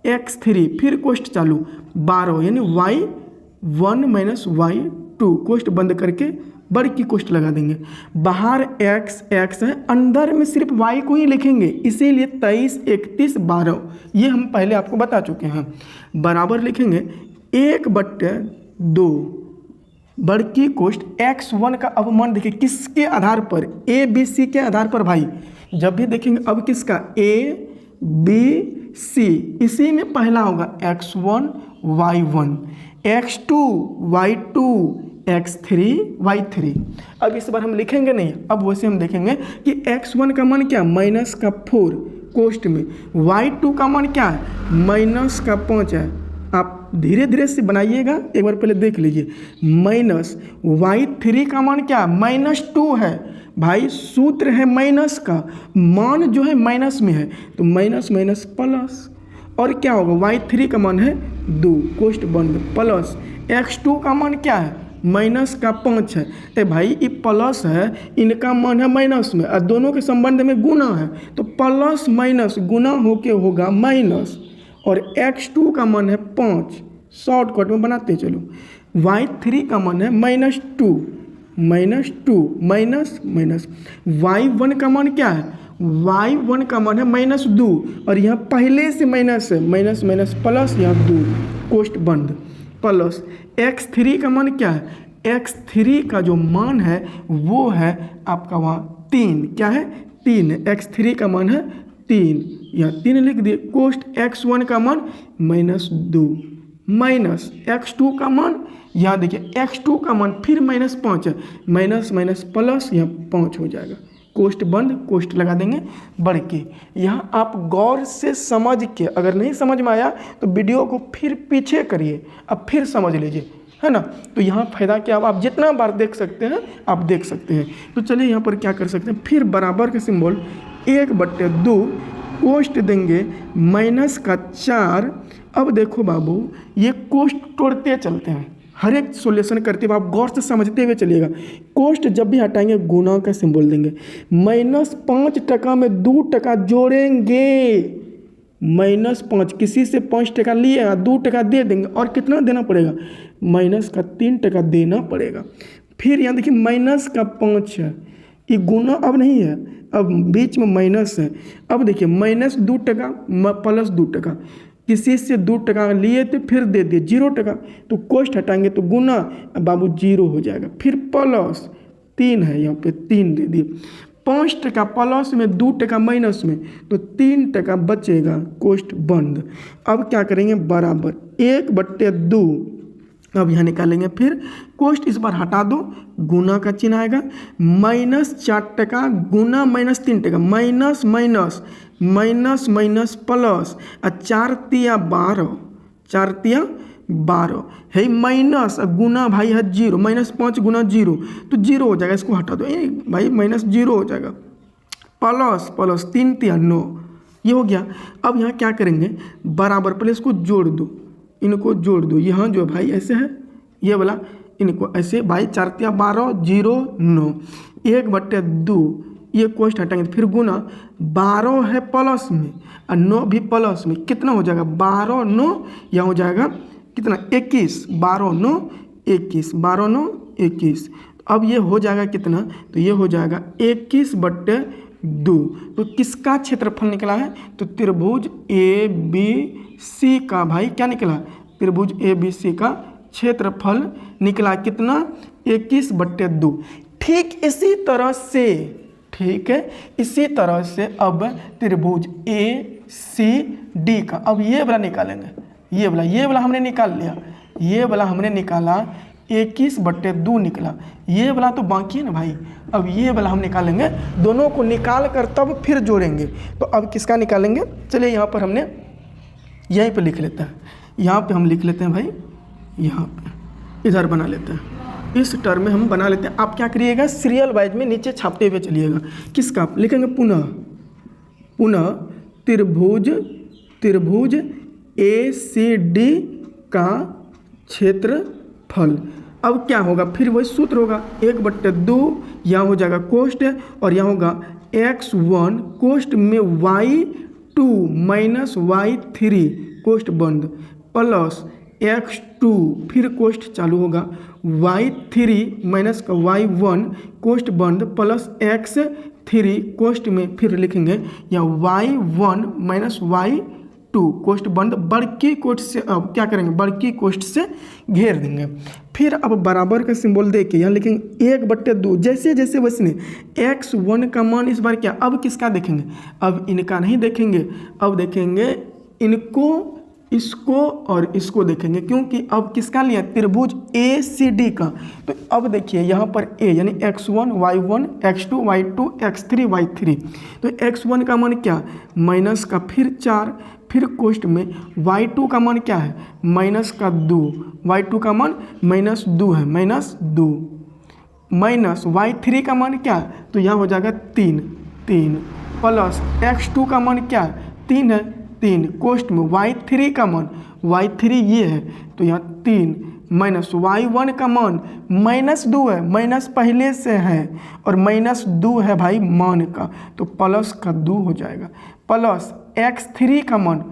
x3 फिर कोष्ठ चालू 12 यानी y1 माइनस y2 कोष्ठ बंद करके बड़ की कोष्ठ लगा देंगे। बाहर x है, अंदर में सिर्फ y को ही लिखेंगे, इसीलिए 23 31 12 ये हम पहले आपको बता चुके हैं। बराबर लिखेंगे 1/2 बड़ की कोष्ठ x1 का अवमान देखिए किसके आधार पर, ABC के आधार पर भाई। जब भी देखेंगे अब किसका ABC, इसी में पहला होगा x1 y1 x2 y2 x3 y3। अब इस बार हम लिखेंगे नहीं, अब वैसे हम देखेंगे कि x1 का मान क्या माइनस का 4 कोष्ठ में, y2 का मान क्या है माइनस का 5 है। आप धीरे धीरे से बनाइएगा, एक बार पहले देख लीजिए। माइनस y3 का मान क्या -2 है भाई, सूत्र है माइनस का, मान जो है माइनस में है तो माइनस माइनस प्लस, और क्या होगा y3 का मान है 2 कोष्ठ बंद प्लस x2 का मान क्या है माइनस का 5 है। ए भाई ये प्लस है, इनका मान है माइनस में और दोनों के संबंध में गुना है तो प्लस माइनस गुना होके होगा माइनस, और x2 का मान है 5, शॉर्टकट में बनाते चलो। y3 का मान है -2 माइनस माइनस, y1 का मान क्या है y1 का मान है -2 और यहाँ पहले से माइनस है, माइनस माइनस प्लस यहाँ 2 कोष्ठ बंद प्लस x3 का मान क्या है, x3 का जो मान है वो है आपका वहाँ 3, क्या है 3, x3 का मान है 3, यहाँ 3 लिख दिए। कोष्ठ x1 का मान -2 माइनस x2 का मान, यहाँ देखिए x2 का मान फिर -5 है, माइनस माइनस प्लस यहाँ 5 हो जाएगा, कोष्ठ बंद कोष्ठ लगा देंगे बढ़ के। यहाँ आप गौर से समझ के, अगर नहीं समझ में आया तो वीडियो को फिर पीछे करिए, अब फिर समझ लीजिए, है ना। तो यहाँ फायदा क्या, आप जितना बार देख सकते हैं आप देख सकते हैं। तो चलिए यहाँ पर क्या कर सकते हैं, फिर बराबर का सिंबल 1/2 कोष्ठ देंगे माइनस का 4। अब देखो बाबू ये कोष्ठ तोड़ते चलते हैं, हर एक सोल्यूशन करते हुए आप गौर से समझते हुए चलिएगा। कोष्ठ जब भी हटाएंगे गुना का सिंबल देंगे, -5 में 2 जोड़ेंगे, -5 किसी से 5 लिए 2 दे देंगे और कितना देना पड़ेगा -3 देना पड़ेगा। फिर यहाँ देखिए -5 है, ये गुना अब नहीं है, अब बीच में माइनस है। अब देखिए -2 प्लस 2 किसी से 2 लिए थे फिर दे दिए 0, तो कोष्ठ हटाएंगे तो गुना बाबू 0 हो जाएगा। फिर प्लस 3 है, यहाँ पे 3 दे दिए, 5 प्लस में 2 माइनस में तो 3 बचेगा, कोष्ठ बंद। अब क्या करेंगे बराबर 1/2, अब यहाँ निकालेंगे फिर कोष्ठ इस बार हटा दो, गुना का चिन्ह आएगा, -4 गुना -3 minus minus minus minus plus, 4 तिया 12, 4 तिया 12 है माइनस, गुना भाई है 0, -5 गुना 0 तो 0 हो जाएगा, इसको हटा दो भाई -0 हो जाएगा, प्लस प्लस 3 तिया 9, ये हो गया। अब यहाँ क्या करेंगे बराबर, पहले इसको जोड़ दो, इनको जोड़ दो, यहाँ जो भाई ऐसे है ये वाला, इनको ऐसे भाई 4 तिया 12 0 9 1/2, ये कोष्ठ हटाएंगे फिर गुना 12 है प्लस में और 9 भी प्लस में, कितना हो जाएगा 12 9, यहाँ हो जाएगा कितना 21, 12 9 21, 12 9 21। अब ये हो जाएगा कितना, तो ये हो जाएगा 21/2। तो किसका क्षेत्रफल निकला है, तो त्रिभुज ABC का भाई क्या निकला, त्रिभुज ABC का क्षेत्रफल निकला कितना 21/2। ठीक इसी तरह से ठीक है। इसी तरह से अब त्रिभुज ए सी डी का अब ये वाला निकालेंगे, ये वाला हमने निकाल लिया, ये वाला हमने निकाला 21/2 निकला, ये वाला तो बाकी है ना भाई। अब ये वाला हम निकालेंगे, दोनों को निकाल कर तब फिर जोड़ेंगे। तो अब किसका निकालेंगे, चलिए यहाँ पर हमने यहीं पे लिख लेते हैं, यहाँ पे हम लिख लेते हैं भाई, यहाँ पे इधर बना लेते हैं, इस टर्म में हम बना लेते हैं। आप क्या करिएगा, सीरियल वाइज में नीचे छापते हुए चलिएगा। किसका लिखेंगे, पुनः त्रिभुज ए सी डी का क्षेत्रफल। अब क्या होगा, फिर वही सूत्र होगा 1/2, यहाँ हो जाएगा कोष्ट और यहाँ होगा x1 कोष्ट में y2 माइनस y3 कोष्ट बंद प्लस x2 फिर कोष्ट चालू होगा y3 माइनस का y1 कोष्ट बंद प्लस x3 कोष्ट में फिर लिखेंगे या y1 माइनस y2 कोष्ट बंद, बड़की कोष्ट से अब क्या करेंगे, बड़की कोष्ट से घेर देंगे। फिर अब बराबर का सिंबल दे के यहाँ लिखेंगे 1/2, जैसे जैसे वैसे x1 का मान इस बार क्या, अब किसका देखेंगे, अब इनका नहीं देखेंगे, अब देखेंगे इनको, इसको और इसको देखेंगे, क्योंकि अब किसका लिया, त्रिभुज ए सी डी का। तो अब देखिए यहाँ पर a यानी x1 y1 x2 y2 x3 y3, तो x1 का मान क्या, माइनस का फिर 4 फिर कोष्ट में y2 का मान क्या है, माइनस का 2, y2 का मान -2 है, -2 माइनस y3 का मान क्या है, तो यहाँ हो जाएगा 3 प्लस x2 का मान क्या है, 3 है, 3 कोष्ट में y3 का मान, y3 ये है तो यहाँ 3 माइनस y1 का मान -2 है, माइनस पहले से है और -2 है भाई मान का, तो प्लस का 2 हो जाएगा, प्लस x3 का मान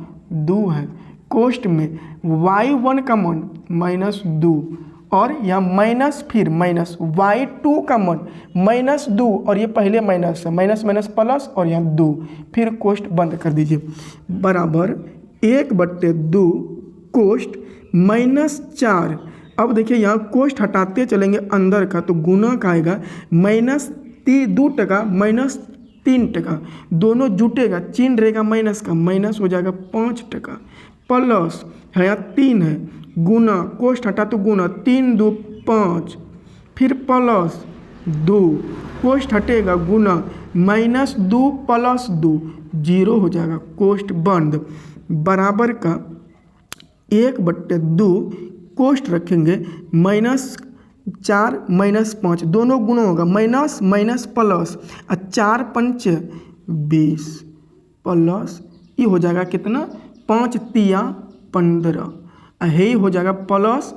2 है, कोष्ट में y1 का मान -2 और यहाँ माइनस फिर माइनस y2 का मान -2 और ये पहले माइनस है, माइनस माइनस प्लस और यहाँ 2 फिर कोष्ट बंद कर दीजिए, बराबर 1/2 कोष्ट -4। अब देखिए यहाँ कोष्ट हटाते चलेंगे अंदर का तो गुना का आएगा -2 टका -3 टका, दोनों जुटेगा, चिन्ह रहेगा माइनस का, माइनस हो जाएगा 5 टका, प्लस यहाँ 3 है, गुना कोष्ट हटा तो गुना 3 2 5 फिर प्लस 2 कोष्ट हटेगा गुना -2 प्लस 2 0 हो जाएगा, कोष्ट बंद, बराबर का 1/2 कोष्ट रखेंगे -4 -5 दोनों गुना होगा, माइनस माइनस प्लस 4 5 20 प्लस ये हो जाएगा कितना 5 3 15 यही हो जाएगा प्लस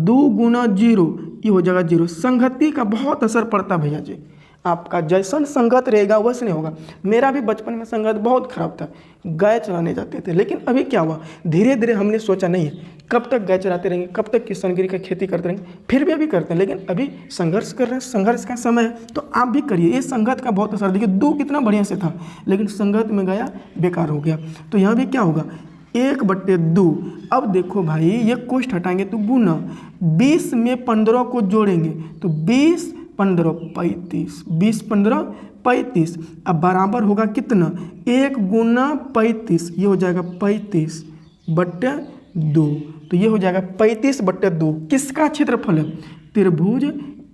2 गुना 0 ये हो जाएगा 0। संगति का बहुत असर पड़ता है भैया जी, आपका जैसन संगत रहेगा वैसे नहीं होगा। मेरा भी बचपन में संगत बहुत खराब था, गाय चराने जाते थे, लेकिन अभी क्या हुआ, धीरे धीरे हमने सोचा नहीं कब तक गाय चराते रहेंगे, कब तक किसानगिरी का खेती करते रहेंगे, फिर भी अभी करते हैं, लेकिन अभी संघर्ष कर रहे हैं, संघर्ष का समय है तो आप भी करिए। ये संगत का बहुत असर, देखिए 2 कितना बढ़िया से था लेकिन संगत में गया बेकार हो गया। तो यहाँ भी क्या होगा 1/2। अब देखो भाई ये कोष्ट हटाएंगे तो गुना 20 में 15 को जोड़ेंगे तो 20 15 35 20 15 35 अब बराबर होगा कितना 1 गुना 35 ये हो जाएगा 35/2, तो ये हो जाएगा 35/2 किसका क्षेत्रफल है, त्रिभुज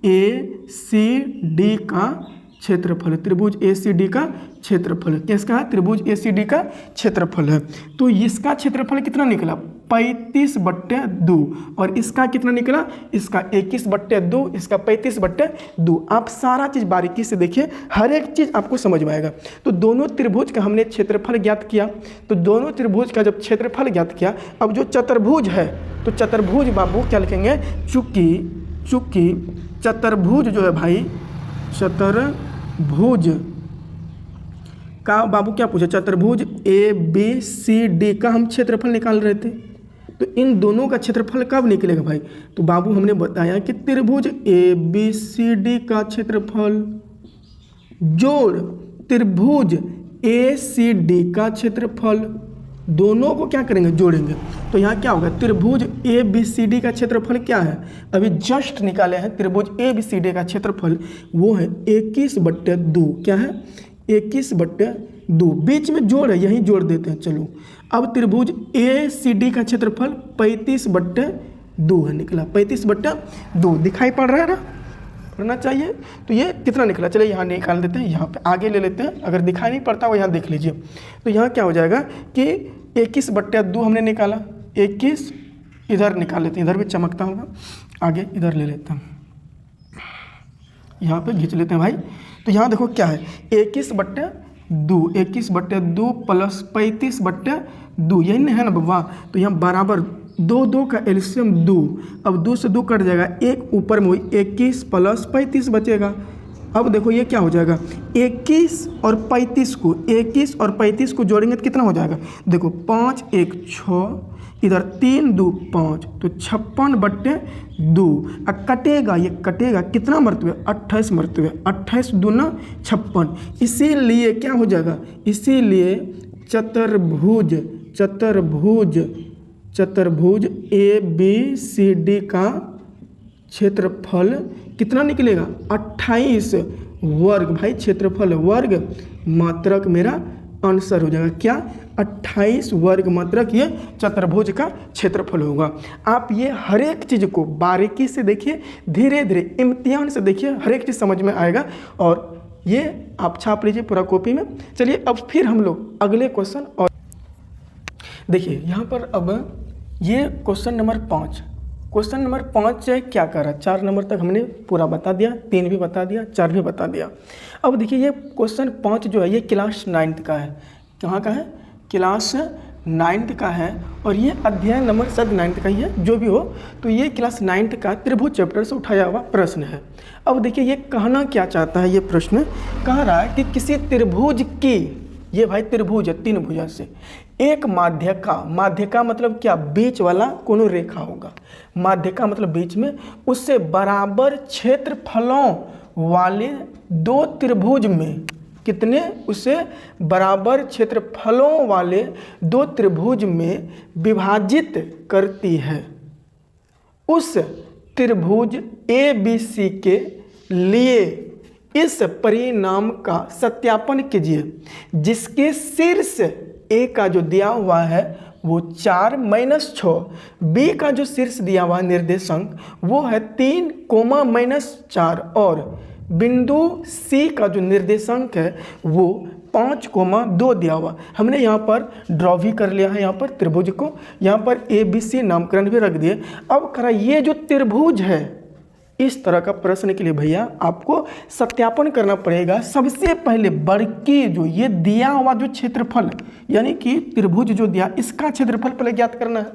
ए सी डी का क्षेत्रफल है, त्रिभुज ए सी डी का क्षेत्रफल है, किसका है, त्रिभुज ए सी डी का क्षेत्रफल है। तो इसका क्षेत्रफल कितना निकला 35/2 और इसका कितना निकला, इसका 21/2, इसका 35/2। आप सारा चीज़ बारीकी से देखिए, हर एक चीज़ आपको समझ में आएगा। तो दोनों त्रिभुज का हमने क्षेत्रफल ज्ञात किया, तो दोनों त्रिभुज का जब क्षेत्रफल ज्ञात किया, अब जो चतुर्भुज है तो चतुर्भुज बाबू क्या लिखेंगे, चूंकि चतुर्भुज जो है भाई, चतुर्भुज का बाबू क्या पूछा, चतुर्भुज ए बी सी डी का हम क्षेत्रफल निकाल रहे थे, तो इन दोनों का क्षेत्रफल कब निकलेगा भाई, तो बाबू हमने बताया कि त्रिभुज ए बी सी डी का क्षेत्रफल जोड़ त्रिभुज ए सी डी का क्षेत्रफल दोनों को क्या करेंगे, जोड़ेंगे। तो यहाँ क्या होगा, त्रिभुज ए बी सी डी का क्षेत्रफल क्या है, अभी जस्ट निकाले हैं। त्रिभुज ए बी सी डी का क्षेत्रफल वो है 21/2। क्या है, 21/2। बीच में जोड़ है, यहीं जोड़ देते हैं। चलो अब त्रिभुज ए सी डी का क्षेत्रफल 35/2 है, निकला 35/2। दिखाई पड़ रहा है ना, पढ़ना चाहिए। तो ये कितना निकला, चलिए यहाँ निकाल देते हैं, यहाँ पे आगे ले लेते हैं। अगर दिखाई नहीं पड़ता वो यहाँ देख लीजिए। तो यहाँ क्या हो जाएगा कि 21/2 हमने निकाला, 21 इधर निकाल लेते हैं, इधर भी चमकता होगा, आगे इधर ले लेते हैं, यहाँ पे खींच लेते हैं भाई। तो यहाँ देखो क्या है, 21/2, 21/2 प्लस 35/2, यही नहीं है ना बब्बा। तो यहाँ बराबर 2 का एलसीएम 2। अब 2 से 2 कट जाएगा, एक ऊपर में हुई 21 प्लस 35 बचेगा। अब देखो ये क्या हो जाएगा, 21 और 35 को जोड़ेंगे तो कितना हो जाएगा, देखो 5 1 6, इधर 3 2 5, तो 56/2। अब कटेगा, ये कटेगा कितना मरतबे, 28 मरतबे, 28 दूना 56। इसीलिए क्या हो जाएगा, इसीलिए चतुर्भुज ए बी सी डी का क्षेत्रफल कितना निकलेगा, 28 वर्ग। भाई क्षेत्रफल वर्ग मात्रक मेरा आंसर हो जाएगा, क्या 28 वर्ग मात्रक ये चतुर्भुज का क्षेत्रफल होगा। आप ये हर एक चीज़ को बारीकी से देखिए, धीरे धीरे इम्तिहान से देखिए, हर एक चीज़ समझ में आएगा। और ये आप छाप लीजिए पूरा कॉपी में। चलिए अब फिर हम लोग अगले क्वेश्चन और देखिए यहाँ पर। अब ये क्वेश्चन नंबर 5, क्वेश्चन नंबर 5 क्या कर रहा है, 4 नंबर तक हमने पूरा बता दिया, 3 भी बता दिया, 4 भी बता दिया। अब देखिए ये क्वेश्चन 5 जो है ये क्लास 9th का है। कहाँ का है, क्लास 9th का है। और ये अध्याय नंबर शायद 9th का ही है, जो भी हो। तो ये क्लास 9th का त्रिभुज चैप्टर से उठाया हुआ प्रश्न है। अब देखिए ये कहना क्या चाहता है, ये प्रश्न कह रहा है कि किसी त्रिभुज की, ये भाई त्रिभुज है 3 भुजा से, एक माध्यका मतलब क्या, बीच वाला कोनो रेखा होगा। माध्यका मतलब बीच में, उससे बराबर क्षेत्रफलों वाले 2 त्रिभुज में, कितने, उससे बराबर क्षेत्रफलों वाले 2 त्रिभुज में विभाजित करती है। उस त्रिभुज ए बी सी के लिए इस परिणाम का सत्यापन कीजिए, जिसके शीर्ष ए का जो दिया हुआ है वो 4 - 6, बी का जो शीर्ष दिया हुआ निर्देशांक वो है 3, -4, और बिंदु सी का जो निर्देशांक है वो 5, 2 दिया हुआ। हमने यहाँ पर ड्रॉ भी कर लिया है, यहाँ पर त्रिभुज को, यहाँ पर ABC नामकरण भी रख दिए। अब करा ये जो त्रिभुज है, इस तरह का प्रश्न के लिए भैया आपको सत्यापन करना पड़ेगा। सबसे पहले बड़की जो ये दिया हुआ जो क्षेत्रफल, यानी कि त्रिभुज जो दिया, इसका क्षेत्रफल पहले ज्ञात करना है।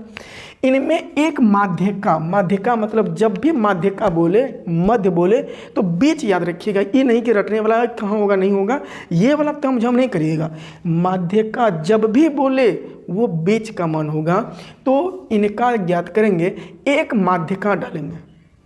इनमें एक माध्यका मतलब जब भी माध्यका बोले, मध्य बोले तो बीच याद रखिएगा। ये नहीं कि रटने वाला कहाँ होगा नहीं होगा, ये वाला तामझाम नहीं करिएगा। माध्यका जब भी बोले वो बीच का मान होगा। तो इनका ज्ञात करेंगे, एक माध्यका डालेंगे,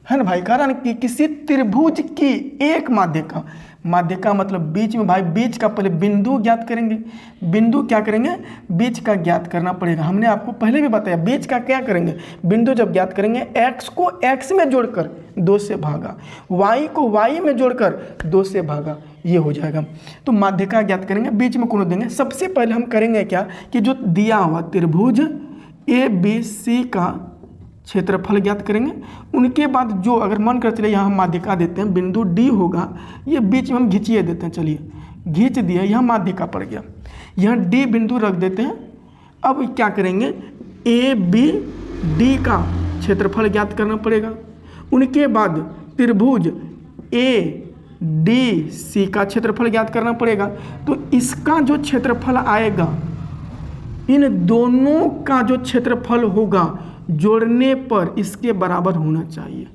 है ना भाई। कारण कि किसी त्रिभुज की एक माध्यका मतलब बीच में, भाई बीच का पहले बिंदु ज्ञात करेंगे। बिंदु क्या करेंगे, बीच का ज्ञात करना पड़ेगा। हमने आपको पहले भी बताया, बीच का क्या करेंगे, बिंदु जब ज्ञात करेंगे, x को x में जोड़कर 2 से भागा, y को y में जोड़कर 2 से भागा, ये हो जाएगा। तो माध्यका ज्ञात करेंगे, बीच में कोनो देंगे। सबसे पहले हम करेंगे क्या कि जो दिया हुआ त्रिभुज ABC का क्षेत्रफल ज्ञात करेंगे। उनके बाद जो अगर मन कर चले यहाँ हम माध्यका देते हैं, बिंदु D होगा, ये बीच में हम घिंचिए देते हैं। चलिए घींच दिया, यहाँ माध्यका पड़ गया, यहाँ D बिंदु रख देते हैं। अब क्या करेंगे, ABD का क्षेत्रफल ज्ञात करना पड़ेगा। उनके बाद त्रिभुज ADC का क्षेत्रफल ज्ञात करना पड़ेगा। तो इसका जो क्षेत्रफल आएगा, इन दोनों का जो क्षेत्रफल होगा जोड़ने पर इसके बराबर होना चाहिए।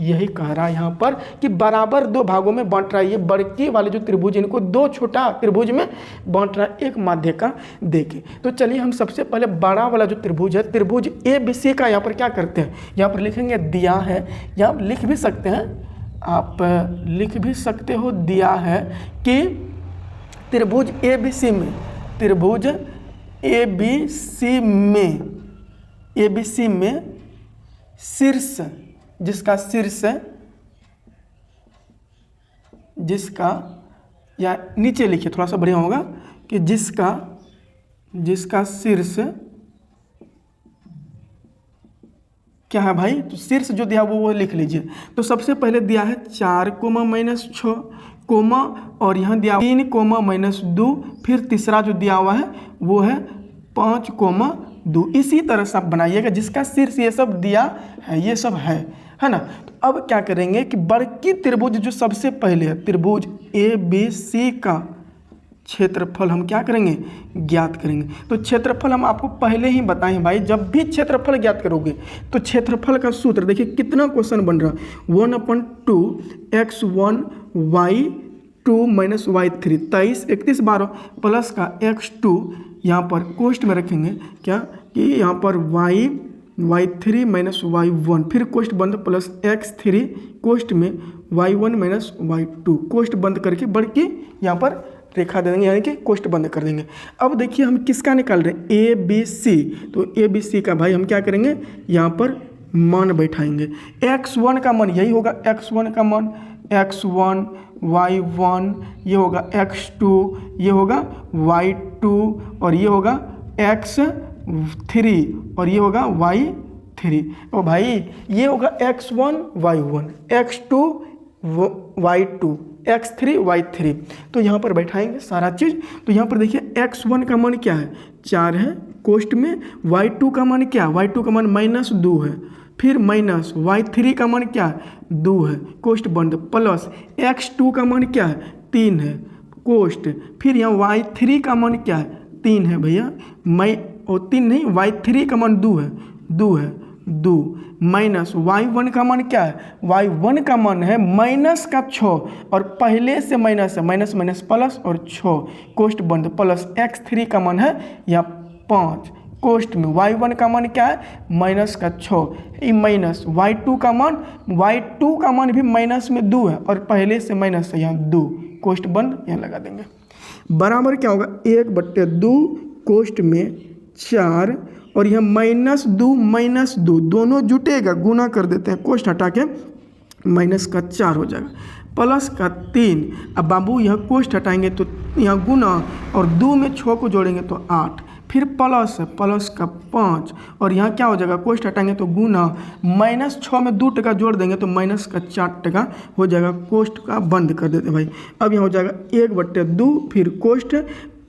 यही कह रहा है यहाँ पर कि बराबर 2 भागों में बांट रहा है। ये बड़की वाले जो त्रिभुज, इनको 2 छोटा त्रिभुज में बांट रहा है, एक माध्यका देके। तो चलिए हम सबसे पहले बड़ा वाला जो त्रिभुज है, त्रिभुज ABC का यहाँ पर क्या करते हैं, यहाँ पर लिखेंगे दिया है, या लिख भी सकते हैं, आप लिख भी सकते हो, दिया है कि त्रिभुज ABC में, त्रिभुज ए बी सी में शीर्ष, जिसका या नीचे लिखिए थोड़ा सा बढ़िया होगा कि जिसका शीर्ष क्या है भाई, तो शीर्ष जो दिया वो लिख लीजिए। तो सबसे पहले दिया है 4 -6 कोमा, और यहाँ दिया 3 -2, फिर तीसरा जो दिया हुआ है वो है 5 2। इसी तरह से आप बनाइएगा, जिसका शीर्ष ये सब दिया है, ये सब है ना। तो अब क्या करेंगे कि बड़की त्रिभुज जो सबसे पहले है, त्रिभुज ABC का क्षेत्रफल हम क्या करेंगे, ज्ञात करेंगे। तो क्षेत्रफल हम आपको पहले ही बताए हैं भाई, जब भी क्षेत्रफल ज्ञात करोगे तो क्षेत्रफल का सूत्र देखिए कितना क्वेश्चन बन रहा है, 1/2 x1 y2 - y3, 23 31 12 प्लस का x2 यहाँ पर कोष्ठ में रखेंगे क्या कि यहाँ पर y3 - y1, फिर कोष्ठ बंद प्लस x3 कोष्ठ में y1 - y2, कोष्ठ बंद करके बड़की यहाँ पर रेखा दे देंगे, यानी कि कोष्ठ बंद कर देंगे। अब देखिए हम किसका निकाल रहे हैं, ABC। तो ABC का भाई हम क्या करेंगे, यहाँ पर मान बैठाएंगे। x1 का मान यही होगा, x1 का मान x1 y1, ये होगा x2, ये होगा y2, और ये होगा x3, और ये होगा y3। और भाई ये होगा x1 y1, x2 y2, x3 y3। तो यहाँ पर बैठाएंगे सारा चीज़। तो यहाँ पर देखिए x1 का मान क्या है, 4 है कोष्ठ में, y2 का मान क्या है, y2 का मान -2 है, फिर माइनस y3 का मान क्या है, 2 है कोष्ठ बंद, प्लस x2 का मान क्या है, 3 है कोष्ठ, फिर यहाँ y3 का मान क्या है, 3 है भैया, और 3 नहीं, y3 का मान 2 है, 2 माइनस y1 का मान क्या है, y1 का मान है -6, और पहले से माइनस है, माइनस प्लस और 6 कोष्ठ बंद, प्लस x3 का मान है या 5 कोष्ठ में, y1 का मान क्या है -6, ये माइनस y2 का मान भी माइनस में 2 है, और पहले से माइनस है, यहाँ 2 कोष्ठ बंद यहाँ लगा देंगे, बराबर क्या होगा 1/2 कोष्ठ में 4, और यह -2 दोनों जुटेगा, गुना कर देते हैं, कोष्ठ हटा के -4 हो जाएगा, प्लस का 3। अब बाबू यह कोष्ठ हटाएंगे तो यहाँ गुना, और 2 में 6 को जोड़ेंगे तो 8, फिर प्लस का 5, और यहाँ क्या हो जाएगा, कोष्ठ हटाएंगे तो गुना, -6 में 2 टका जोड़ देंगे तो -4 टका हो जाएगा, कोष्ठ का बंद कर देते भाई। अब यहाँ हो जाएगा 1/2, फिर कोष्ठ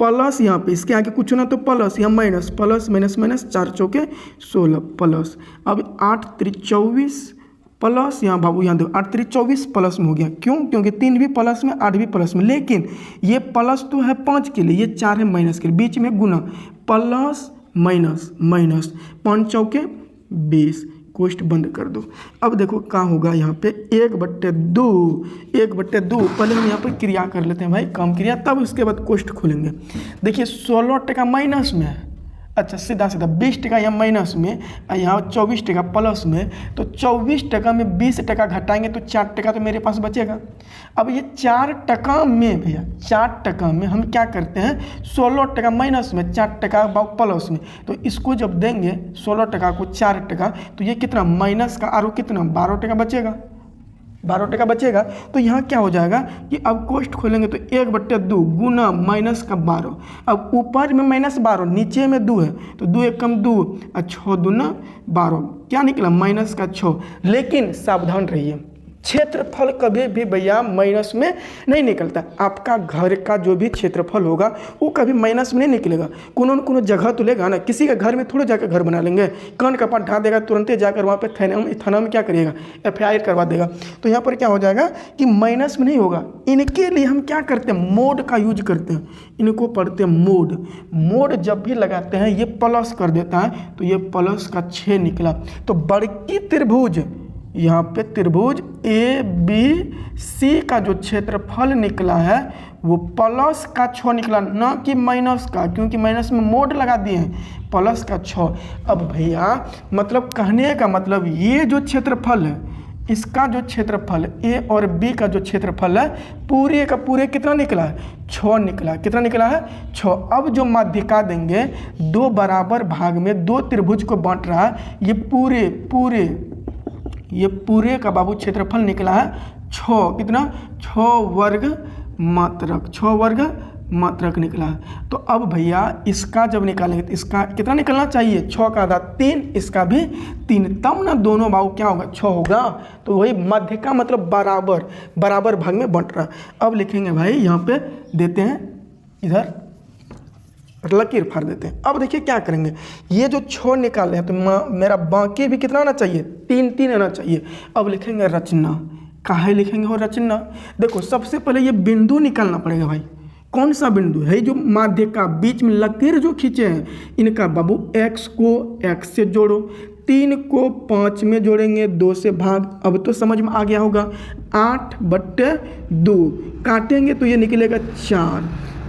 प्लस, यहाँ पे इसके आगे कुछ ना तो प्लस, यहाँ माइनस, प्लस माइनस 4 चौके 16 प्लस, अब 8 3 24 प्लस, यहाँ बाबू यहाँ देखो 8 3 24 प्लस में हो गया, क्यों, क्योंकि 3 भी प्लस में 8 भी प्लस में, लेकिन ये प्लस तो है 5 के लिए, ये 4 है माइनस के लिए, बीच में गुना, प्लस माइनस 5 चौके 20, कोष्ठ बंद कर दो। अब देखो क्या होगा यहाँ पे 1/2, पहले हम यहाँ पर क्रिया कर लेते हैं भाई, कम क्रिया, तब उसके बाद कोष्ठ खोलेंगे। देखिए 16 टका माइनस में है, अच्छा सीधा 20 टका यहाँ माइनस में, यहाँ 24 टका प्लस में, तो 24 टका में 20 टका घटाएंगे तो 4 टका तो मेरे पास बचेगा। अब ये 4 टका में भैया, 4 टका में हम क्या करते हैं, 16 टका माइनस में 4 टका प्लस में, तो इसको जब देंगे 16 टका को 4 टका, तो ये कितना माइनस का आरो कितना 12 टका बचेगा, 12 टका बचेगा। तो यहाँ क्या हो जाएगा कि अब कोष्ठ खोलेंगे तो 1/2 गुना माइनस का 12, अब ऊपर में -12 नीचे में 2 है, तो 2 1 कम 2 और 6 दूना 12, क्या निकला -6। लेकिन सावधान रहिए, क्षेत्रफल कभी भी भैया माइनस में नहीं निकलता। आपका घर का जो भी क्षेत्रफल होगा वो कभी माइनस में नहीं निकलेगा, कोनो जगह तो लेगा ना, किसी के घर में थोड़े जाकर घर बना लेंगे, कान का पाट ढा देगा, तुरंत जाकर वहाँ पे थाना में क्या करिएगा, FIR करवा देगा। तो यहाँ पर क्या हो जाएगा कि माइनस में नहीं होगा। इनके लिए हम क्या करते हैं, मोड का यूज करते हैं, इनको पढ़ते हैं मोड जब भी लगाते हैं ये प्लस कर देता है, तो ये प्लस का 6 निकला। तो बड़की त्रिभुज, यहाँ पे त्रिभुज ABC का जो क्षेत्रफल निकला है वो प्लस का 6 निकला, ना कि माइनस का, क्योंकि माइनस में मोड लगा दिए हैं, प्लस का 6। अब भैया मतलब कहने का मतलब ये जो क्षेत्रफल है इसका जो क्षेत्रफल ए और बी का जो क्षेत्रफल है पूरे का पूरे कितना निकला है, 6 निकला। कितना निकला है, 6। अब जो माध्यिका देंगे, 2 बराबर भाग में 2 त्रिभुज को बांट रहा है, ये पूरे का बाबू क्षेत्रफल निकला है 6। कितना, 6 वर्ग मात्रक, 6 वर्ग मात्रक निकला है। तो अब भैया इसका जब निकालेंगे तो इसका कितना निकलना चाहिए, 6 का आधा 3, इसका भी 3, तब ना दोनों बाबू क्या होगा, 6 होगा। तो वही मध्य का मतलब बराबर भाग में बंट रहा। अब लिखेंगे भाई यहाँ पे देते हैं, इधर लकीर फाड़ देते हैं। अब देखिए क्या करेंगे, ये जो 6 निकाले हैं तो मेरा बाकी भी कितना आना चाहिए, 3 आना चाहिए। अब लिखेंगे रचना, काहे लिखेंगे हो रचना। देखो सबसे पहले ये बिंदु निकालना पड़ेगा भाई, कौन सा बिंदु है, जो माध्यिका बीच में लकीर जो खींचे हैं इनका बाबू x को x से जोड़ो, 3 को 5 में जोड़ेंगे, 2 से भाग। अब तो समझ में आ गया होगा, 8/2 काटेंगे तो ये निकलेगा 4।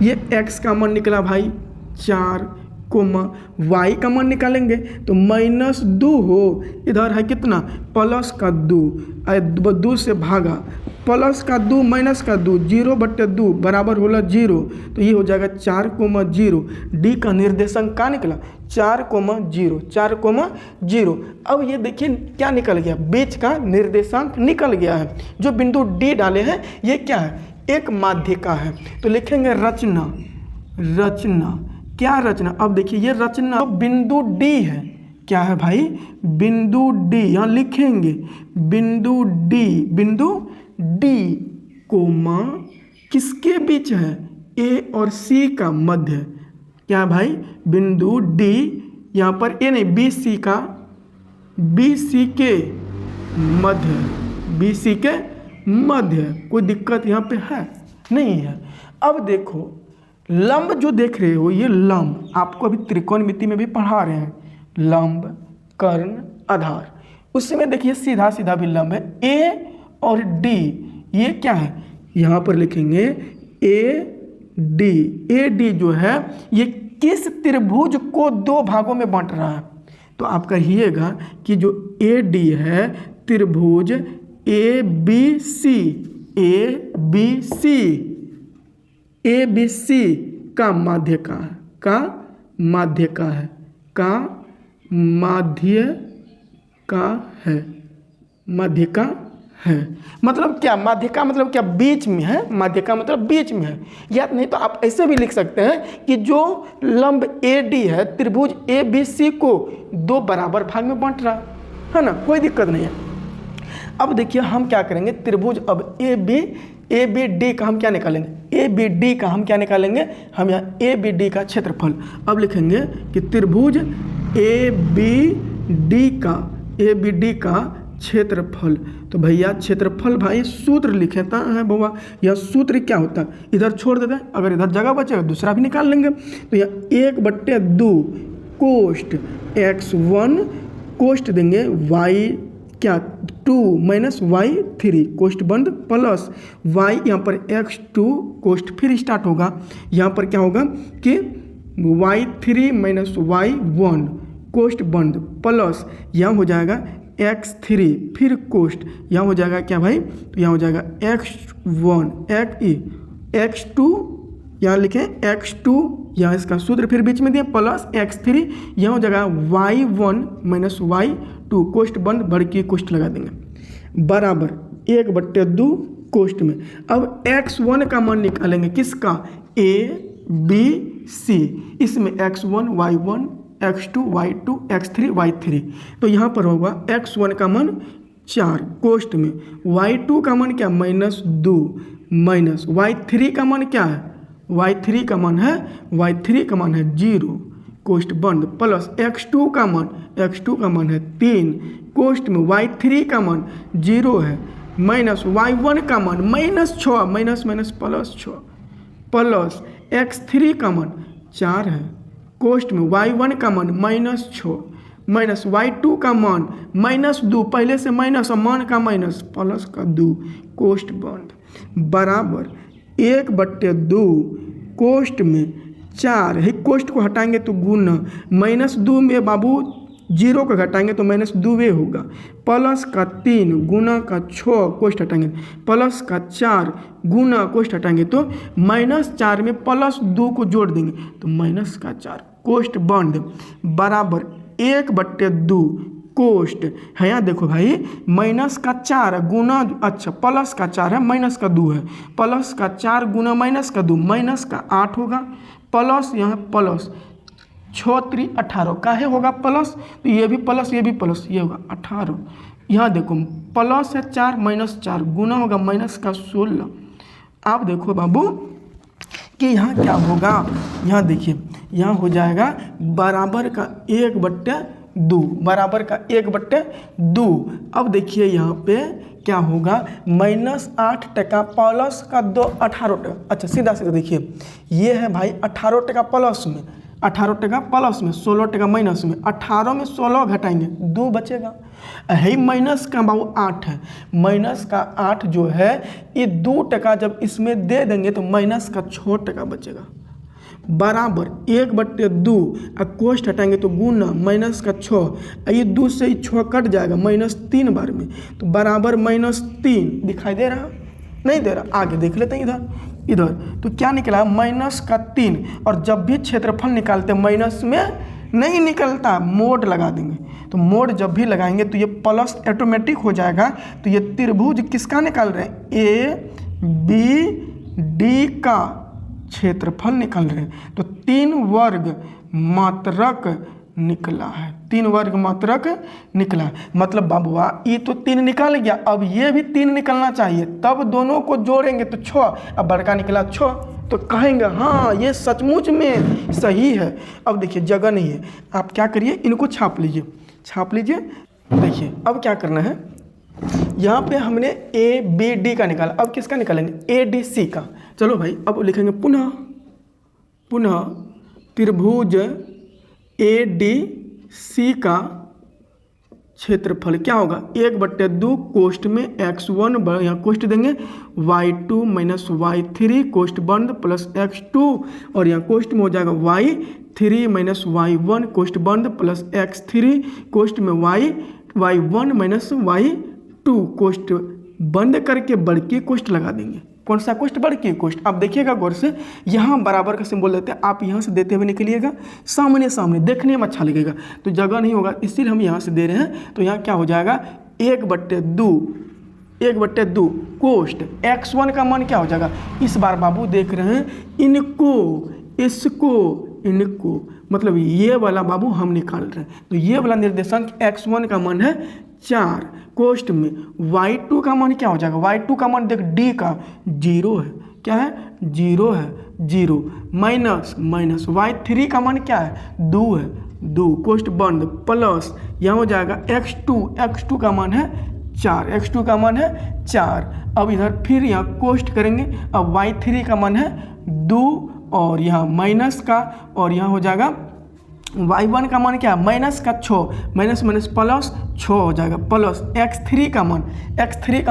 ये x का मान निकला भाई 4, y का मान निकालेंगे तो -2 हो, इधर है कितना +2, 2 से भागा, +2 -2, 0/2 बराबर होला 0। तो ये हो जाएगा 4,0। डी का निर्देशांक क्या निकला, 4,0। अब ये देखिए क्या निकल गया, बीच का निर्देशांक निकल गया है। जो बिंदु डी डाले हैं ये क्या है, एक माध्यिका है। तो लिखेंगे रचना, क्या रचना। अब देखिए ये रचना तो बिंदु डी है, क्या है भाई, बिंदु डी। यहाँ लिखेंगे बिंदु डी कोमा किसके बीच है, ए और सी का मध्य। क्या है भाई, बिंदु डी, यहाँ पर ए नहीं BC के मध्य, कोई दिक्कत यहाँ पे है नहीं है। अब देखो लंब जो देख रहे हो, ये लंब आपको अभी त्रिकोणमिति में भी पढ़ा रहे हैं, लंब कर्ण आधार, उसमें देखिए सीधा सीधा भी लंब है। ए और डी ये क्या है, यहाँ पर लिखेंगे ए डी जो है ये किस त्रिभुज को 2 भागों में बांट रहा है। तो आप कहिएगा कि जो ए डी है त्रिभुज ABC का माध्यिका है। मतलब क्या, माध्यिका मतलब क्या, बीच में है, माध्यिका मतलब बीच में है। या नहीं तो आप ऐसे भी लिख सकते हैं कि जो लंब AD है त्रिभुज ABC को 2 बराबर भाग में बांट रहा है ना, कोई दिक्कत नहीं है। अब देखिए हम क्या करेंगे, त्रिभुज अब ABD का हम क्या निकालेंगे, हम यहाँ ABD का क्षेत्रफल। अब लिखेंगे कि त्रिभुज ABD का क्षेत्रफल। तो भैया क्षेत्रफल भाई सूत्र लिखता है बाबा, यह सूत्र क्या होता है, इधर छोड़ देते हैं, अगर इधर जगह बचेगा दूसरा भी निकाल लेंगे। तो यह 1/2 कोष्ट x1 कोष्ट देंगे y क्या 2 -y3 कोष्ट बंद प्लस y, यहाँ पर x2 कोष्ट फिर स्टार्ट होगा, यहाँ पर क्या होगा कि y3 - y1 कोष्ट बंद प्लस यहाँ हो जाएगा x3 फिर कोष्ट, यहाँ हो जाएगा क्या भाई, तो यहाँ हो जाएगा x1 x2, यहाँ लिखें x2, यहाँ इसका सूत्र फिर बीच में दिया प्लस x3, यहाँ हो जाएगा y1 - y2 कोष्ट बंद, बढ़ की कोष्ट लगा देंगे बराबर 1/2 कोष्ट में। अब x1 का मान निकालेंगे किसका, ABC, इसमें x1 y1 x2 y2 x3 y3। तो यहाँ पर होगा x1 का मान 4 कोष्ट में, y2 का मान क्या -2 माइनस y3 का मान क्या है, y3 का मान है 0 कोष्ट बंद प्लस x2 का मान है 3 कोष्ट में, y3 का मान 0 है माइनस y1 का मान -6 माइनस प्लस 6 प्लस x3 का मान 4 है कोष्ट में, y1 का मान -6 माइनस y2 का मान -2, पहले से माइनस और मान का माइनस प्लस का 2 कोष्ट बंद बराबर 1/2 कोष्ट में 4 है, कोष्ट को हटाएंगे तो गुना -2 में बाबू जीरो का घटाएंगे तो माइनस 2 होगा, प्लस का 3 गुना का 6 कोष्ट हटाएंगे, प्लस का 4 गुना कोष्ट हटाएंगे तो -4 में +2 को जोड़ देंगे तो -4 कोष्ट बंद बराबर 1/2 कोष्ट है। यहाँ देखो भाई -4 गुना, अच्छा प्लस का 4 है माइनस का 2 है, प्लस का 4 गुना -2 -8 होगा, प्लस यहाँ प्लस 6 18 काहे होगा प्लस, तो ये भी प्लस ये भी प्लस, ये होगा 18। यहाँ देखो प्लस है 4 -4 गुना होगा -16। आप देखो बाबू कि यहाँ क्या होगा, यहाँ देखिए यहाँ हो जाएगा बराबर का 1/2 बराबर का 1/2। अब देखिए यहाँ पे क्या होगा -8 टका प्लस का 18 टका, अच्छा सीधा सीधा देखिए ये है भाई 18 टका प्लस में, 18 टका प्लस में 16 टका माइनस में, 18 में 16 घटाएंगे 2 बचेगा, है माइनस का बाबू 8 है, माइनस का 8 जो है ये 2 टका जब इसमें दे देंगे तो माइनस का 6 टका बचेगा बराबर 1/2 कोष्ट हटाएंगे तो गुना माइनस का 6, ये 2 से 6 कट जाएगा -3 बार में तो बराबर -3 दिखाई दे रहा नहीं दे रहा, आगे देख लेते हैं इधर तो क्या निकला -3। और जब भी क्षेत्रफल निकालते हैं माइनस में नहीं निकलता, मोड लगा देंगे, तो मोड जब भी लगाएंगे तो ये प्लस ऑटोमेटिक हो जाएगा। तो ये त्रिभुज किसका निकाल रहे हैं, ABD का क्षेत्रफल निकल रहे हैं, तो 3 वर्ग मात्रक निकला है, 3 वर्ग मात्रक निकला है। मतलब बाबुआ ये तो 3 निकल गया, अब ये भी 3 निकलना चाहिए, तब दोनों को जोड़ेंगे तो 6, अब बड़का निकला 6 तो कहेंगे हाँ ये सचमुच में सही है। अब देखिए जगह नहीं है, आप क्या करिए इनको छाप लीजिए, छाप लीजिए। देखिए अब क्या करना है, यहाँ पे हमने ABD का निकाला, अब किसका निकालेंगे ADC का। चलो भाई अब लिखेंगे पुनः त्रिभुज ADC का क्षेत्रफल क्या होगा 1/2 कोष्ट में x1 यहाँ कोष्ट देंगे y2 माइनस y3 कोष्ट बंद प्लस x2 और यहाँ कोष्ट में हो जाएगा y3 माइनस y1 कोष्ट बंद प्लस x3 कोष्ट में y1 माइनस y2 कोष्ट बंद करके बड़की कोष्ट लगा देंगे। कौन सा कोष्ट, बड़की कोष्ट। अब देखिएगा गौर से, यहाँ बराबर का सिंबल देते हैं, आप यहाँ से देते हुए निकलिएगा, सामने सामने देखने में अच्छा लगेगा, तो जगह नहीं होगा इसीलिए हम यहाँ से दे रहे हैं। तो यहाँ क्या हो जाएगा 1/2 कोष्ट x1 का मान क्या हो जाएगा, इस बार बाबू देख रहे हैं इनको इसको इनको, मतलब ये वाला बाबू हम निकाल रहे हैं, तो ये वाला निर्देशांक x1 का मान है 4 कोष्ट में y2 का मान क्या हो जाएगा, y2 का मान देख d का 0 है, क्या है 0 है 0 माइनस y3 का मान क्या है 2 है 2 कोष्ट बंद प्लस यहाँ हो जाएगा x2 का मान है 4, x2 का मान है 4। अब इधर फिर यहाँ कोष्ट करेंगे, अब y3 का मान है 2 और यहाँ माइनस का, और यहाँ हो जाएगा y1 का मान क्या है माइनस का 6 माइनस माइनस प्लस 6 हो जाएगा प्लस x3 का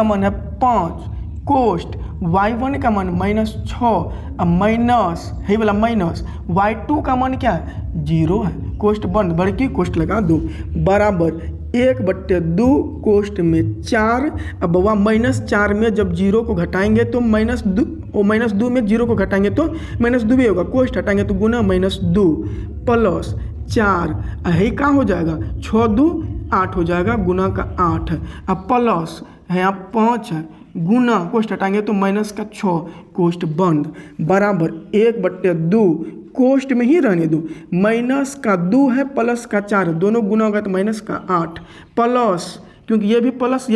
मान है 5 कोष्ट y1 का मान -6 अब माइनस है वाला माइनस y2 का मान क्या है 0 है, कोष्ट बंद बड़की कोष्ट लगा दो बराबर 1/2 कोष्ट में 4। अब वह -4 में जब 0 को घटाएंगे तो -2 में 0 को घटाएंगे तो -2 होगा, कोष्ट हटाएंगे तो गुना -2 प्लस 4 यही का हो जाएगा 6 2 8 हो जाएगा गुना का 8 है, अब प्लस है यहाँ 5 है गुना कोष्ट हटाएंगे तो माइनस का 6 कोष्ट बंद बराबर 1/2 कोष्ट में ही रहने दो, माइनस का 2 है प्लस का 4 दोनों गुना होगा तो माइनस का 8 प्लस, क्योंकि ये भी प्लस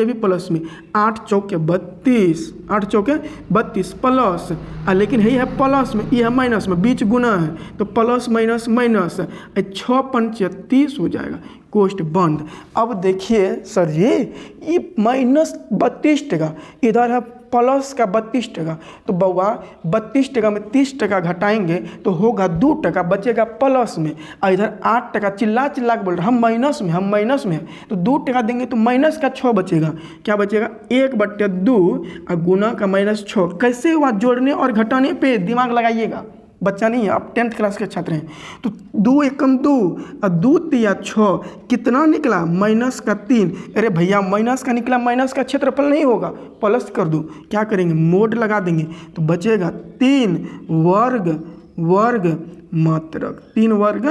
में 8 चौके 32 8 चौके 32 प्लस, लेकिन है प्लस में, ये है माइनस में, बीच गुना है तो प्लस माइनस 6 पंच 30 हो जाएगा, कोष्ट बंद। अब देखिए सर जी ये -32 टका, इधर है प्लस का 32 टका, तो बउआ 32 टका में 30 टका घटाएंगे तो होगा 2 टका बचेगा प्लस में, और इधर 8 टका चिल्ला के बोल रहे हम माइनस में है, तो 2 टका देंगे तो माइनस का 6 बचेगा, क्या बचेगा 1/2 और गुना का -6। कैसे हुआ, जोड़ने और घटाने पे दिमाग लगाइएगा, बच्चा नहीं है, आप 10th क्लास के छात्र हैं। तो 2 एकम 2 और 2 तिया 6, कितना निकला -3। अरे भैया माइनस का निकला, माइनस का क्षेत्रफल नहीं होगा, प्लस कर दो। क्या करेंगे, मोड लगा देंगे तो बचेगा 3 वर्ग मात्रक, 3 वर्ग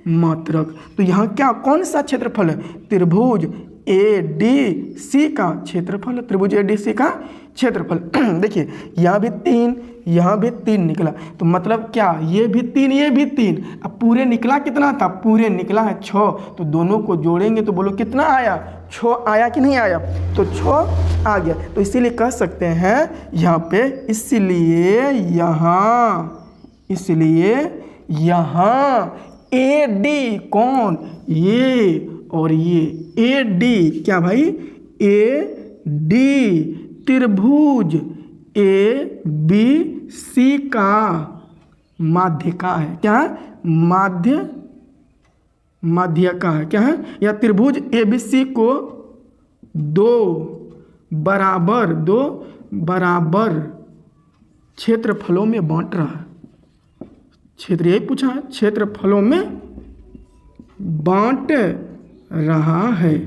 मात्रक। तो यहाँ क्या कौन सा क्षेत्रफल है, त्रिभुज ADC का क्षेत्रफल, त्रिभुज ADC का क्षेत्रफल। देखिए यहाँ भी 3, यहाँ भी 3 निकला, तो मतलब क्या, ये भी 3, ये भी 3। अब पूरे निकला कितना था, पूरे निकला है 6, तो दोनों को जोड़ेंगे तो बोलो कितना आया, 6 आया कि नहीं आया, तो 6 आ गया। तो इसीलिए कह सकते हैं यहाँ पे, इसलिए यहाँ AD कौन, ये और ये AD, क्या भाई, AD त्रिभुज ABC का माध्य का है, क्या है, माध्य का है, क्या है, या त्रिभुज ABC को 2 बराबर क्षेत्रफलों में बांट रहा है। क्षेत्र यही पूछा है, क्षेत्रफलों में बांट रहा है।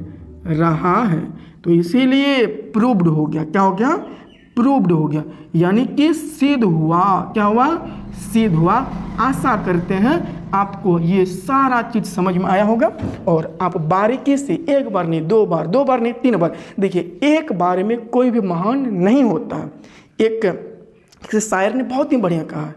तो इसीलिए प्रूव्ड हो गया, क्या हो गया, प्रूव्ड हो गया, यानी कि सिद्ध हुआ। क्या हुआ, सिद्ध हुआ। आशा करते हैं आपको ये सारा चीज़ समझ में आया होगा और आप बारीकी से एक बार नहीं, 2 बार, 2 बार नहीं, 3 बार। देखिए एक बार में कोई भी महान नहीं होता है। एक शायर ने बहुत ही बढ़िया कहा है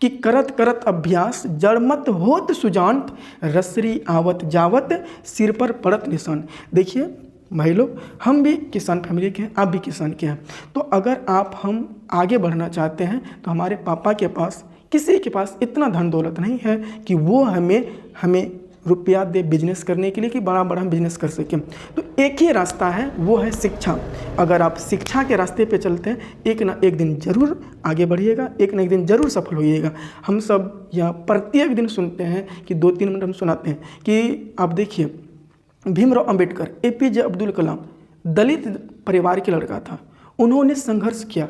कि करत करत अभ्यास जड़मत होत सुजान, रसरी आवत जावत सिर पर पड़त निशान। देखिए भाई लोग, हम भी किसान फैमिली के हैं, आप भी किसान के हैं। तो अगर हम आगे बढ़ना चाहते हैं तो हमारे पापा के पास, किसी के पास इतना धन दौलत नहीं है कि वो हमें रुपया दे बिजनेस करने के लिए, कि बड़ा हम बिजनेस कर सकें। तो एक ही रास्ता है, वो है शिक्षा। अगर आप शिक्षा के रास्ते पे चलते हैं, एक ना एक दिन ज़रूर आगे बढ़िएगा, एक ना एक दिन ज़रूर सफल होइएगा। हम सब यहाँ प्रत्येक दिन सुनते हैं कि 2-3 मिनट हम सुनाते हैं कि आप देखिए भीमराव अंबेडकर, APJ अब्दुल कलाम दलित परिवार के लड़का था। उन्होंने संघर्ष किया,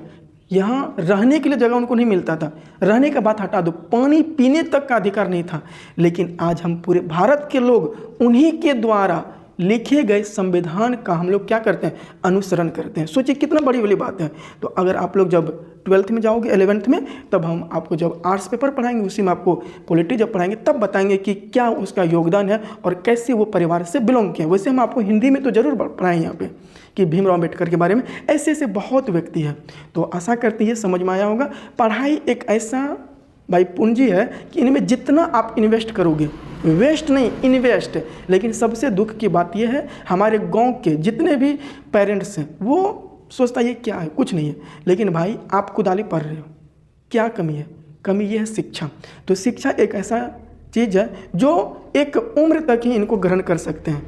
यहाँ रहने के लिए जगह उनको नहीं मिलता था, रहने का बात हटा दो, पानी पीने तक का अधिकार नहीं था। लेकिन आज हम पूरे भारत के लोग उन्हीं के द्वारा लिखे गए संविधान का हम लोग क्या करते हैं, अनुसरण करते हैं। सोचिए कितना बड़ी बात है। तो अगर आप लोग जब 12th में जाओगे, 11th में, तब हम आपको जब आर्ट्स पेपर पढ़ाएंगे, उसी में आपको पॉलिटी जब पढ़ाएंगे, तब बताएंगे कि क्या उसका योगदान है और कैसे वो परिवार से बिलोंग किए। वैसे हम आपको हिंदी में तो ज़रूर पढ़ाएंगे यहाँ पे कि भीमराव अम्बेडकर के बारे में, ऐसे बहुत व्यक्ति है। तो आशा करते हैं समझ में आया होगा। पढ़ाई एक ऐसा भाई पूंजी है कि इनमें जितना आप इन्वेस्ट करोगे, वेस्ट नहीं, इन्वेस्ट। लेकिन सबसे दुख की बात यह है, हमारे गांव के जितने भी पेरेंट्स हैं वो सोचता ये क्या है, कुछ नहीं है। लेकिन भाई आप कुदाली पढ़ रहे हो, क्या कमी है, कमी ये है शिक्षा। तो शिक्षा एक ऐसा चीज़ है जो एक उम्र तक ही इनको ग्रहण कर सकते हैं,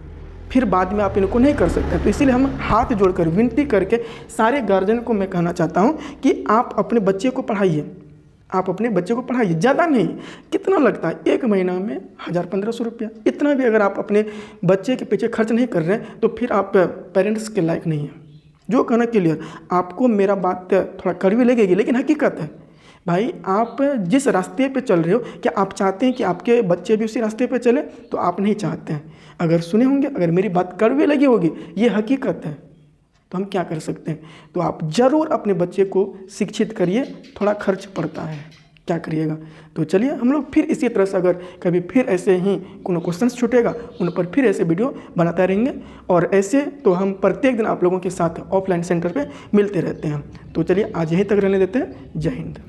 फिर बाद में आप इनको नहीं कर सकते। तो इसीलिए हम हाथ जोड़कर विनती करके सारे गार्जियन को मैं कहना चाहता हूँ कि आप अपने बच्चे को पढ़ाइए, आप अपने बच्चे को पढ़ाइए। ज़्यादा नहीं, कितना लगता है, 1 महीना में 1000-1500 रुपया, इतना भी अगर आप अपने बच्चे के पीछे खर्च नहीं कर रहे हैं तो फिर आप पेरेंट्स के लायक नहीं हैं। जो कहना क्लियर, आपको मेरा बात थोड़ा कड़वी लगेगी लेकिन हकीकत है। भाई आप जिस रास्ते पे चल रहे हो, क्या आप चाहते हैं कि आपके बच्चे भी उसी रास्ते पे चले? तो आप नहीं चाहते हैं। अगर सुने होंगे, अगर मेरी बात कड़वी लगी होगी, ये हकीकत है, तो हम क्या कर सकते हैं? तो आप ज़रूर अपने बच्चे को शिक्षित करिए। थोड़ा खर्च पड़ता है, क्या करिएगा। तो चलिए हम लोग फिर इसी तरह से अगर कभी फिर ऐसे ही कोनो क्वेश्चंस छूटेगा, उन पर फिर ऐसे वीडियो बनाते रहेंगे। और ऐसे तो हम प्रत्येक दिन आप लोगों के साथ ऑफलाइन सेंटर पे मिलते रहते हैं। तो चलिए आज यहीं तक रहने देते हैं। जय हिंद।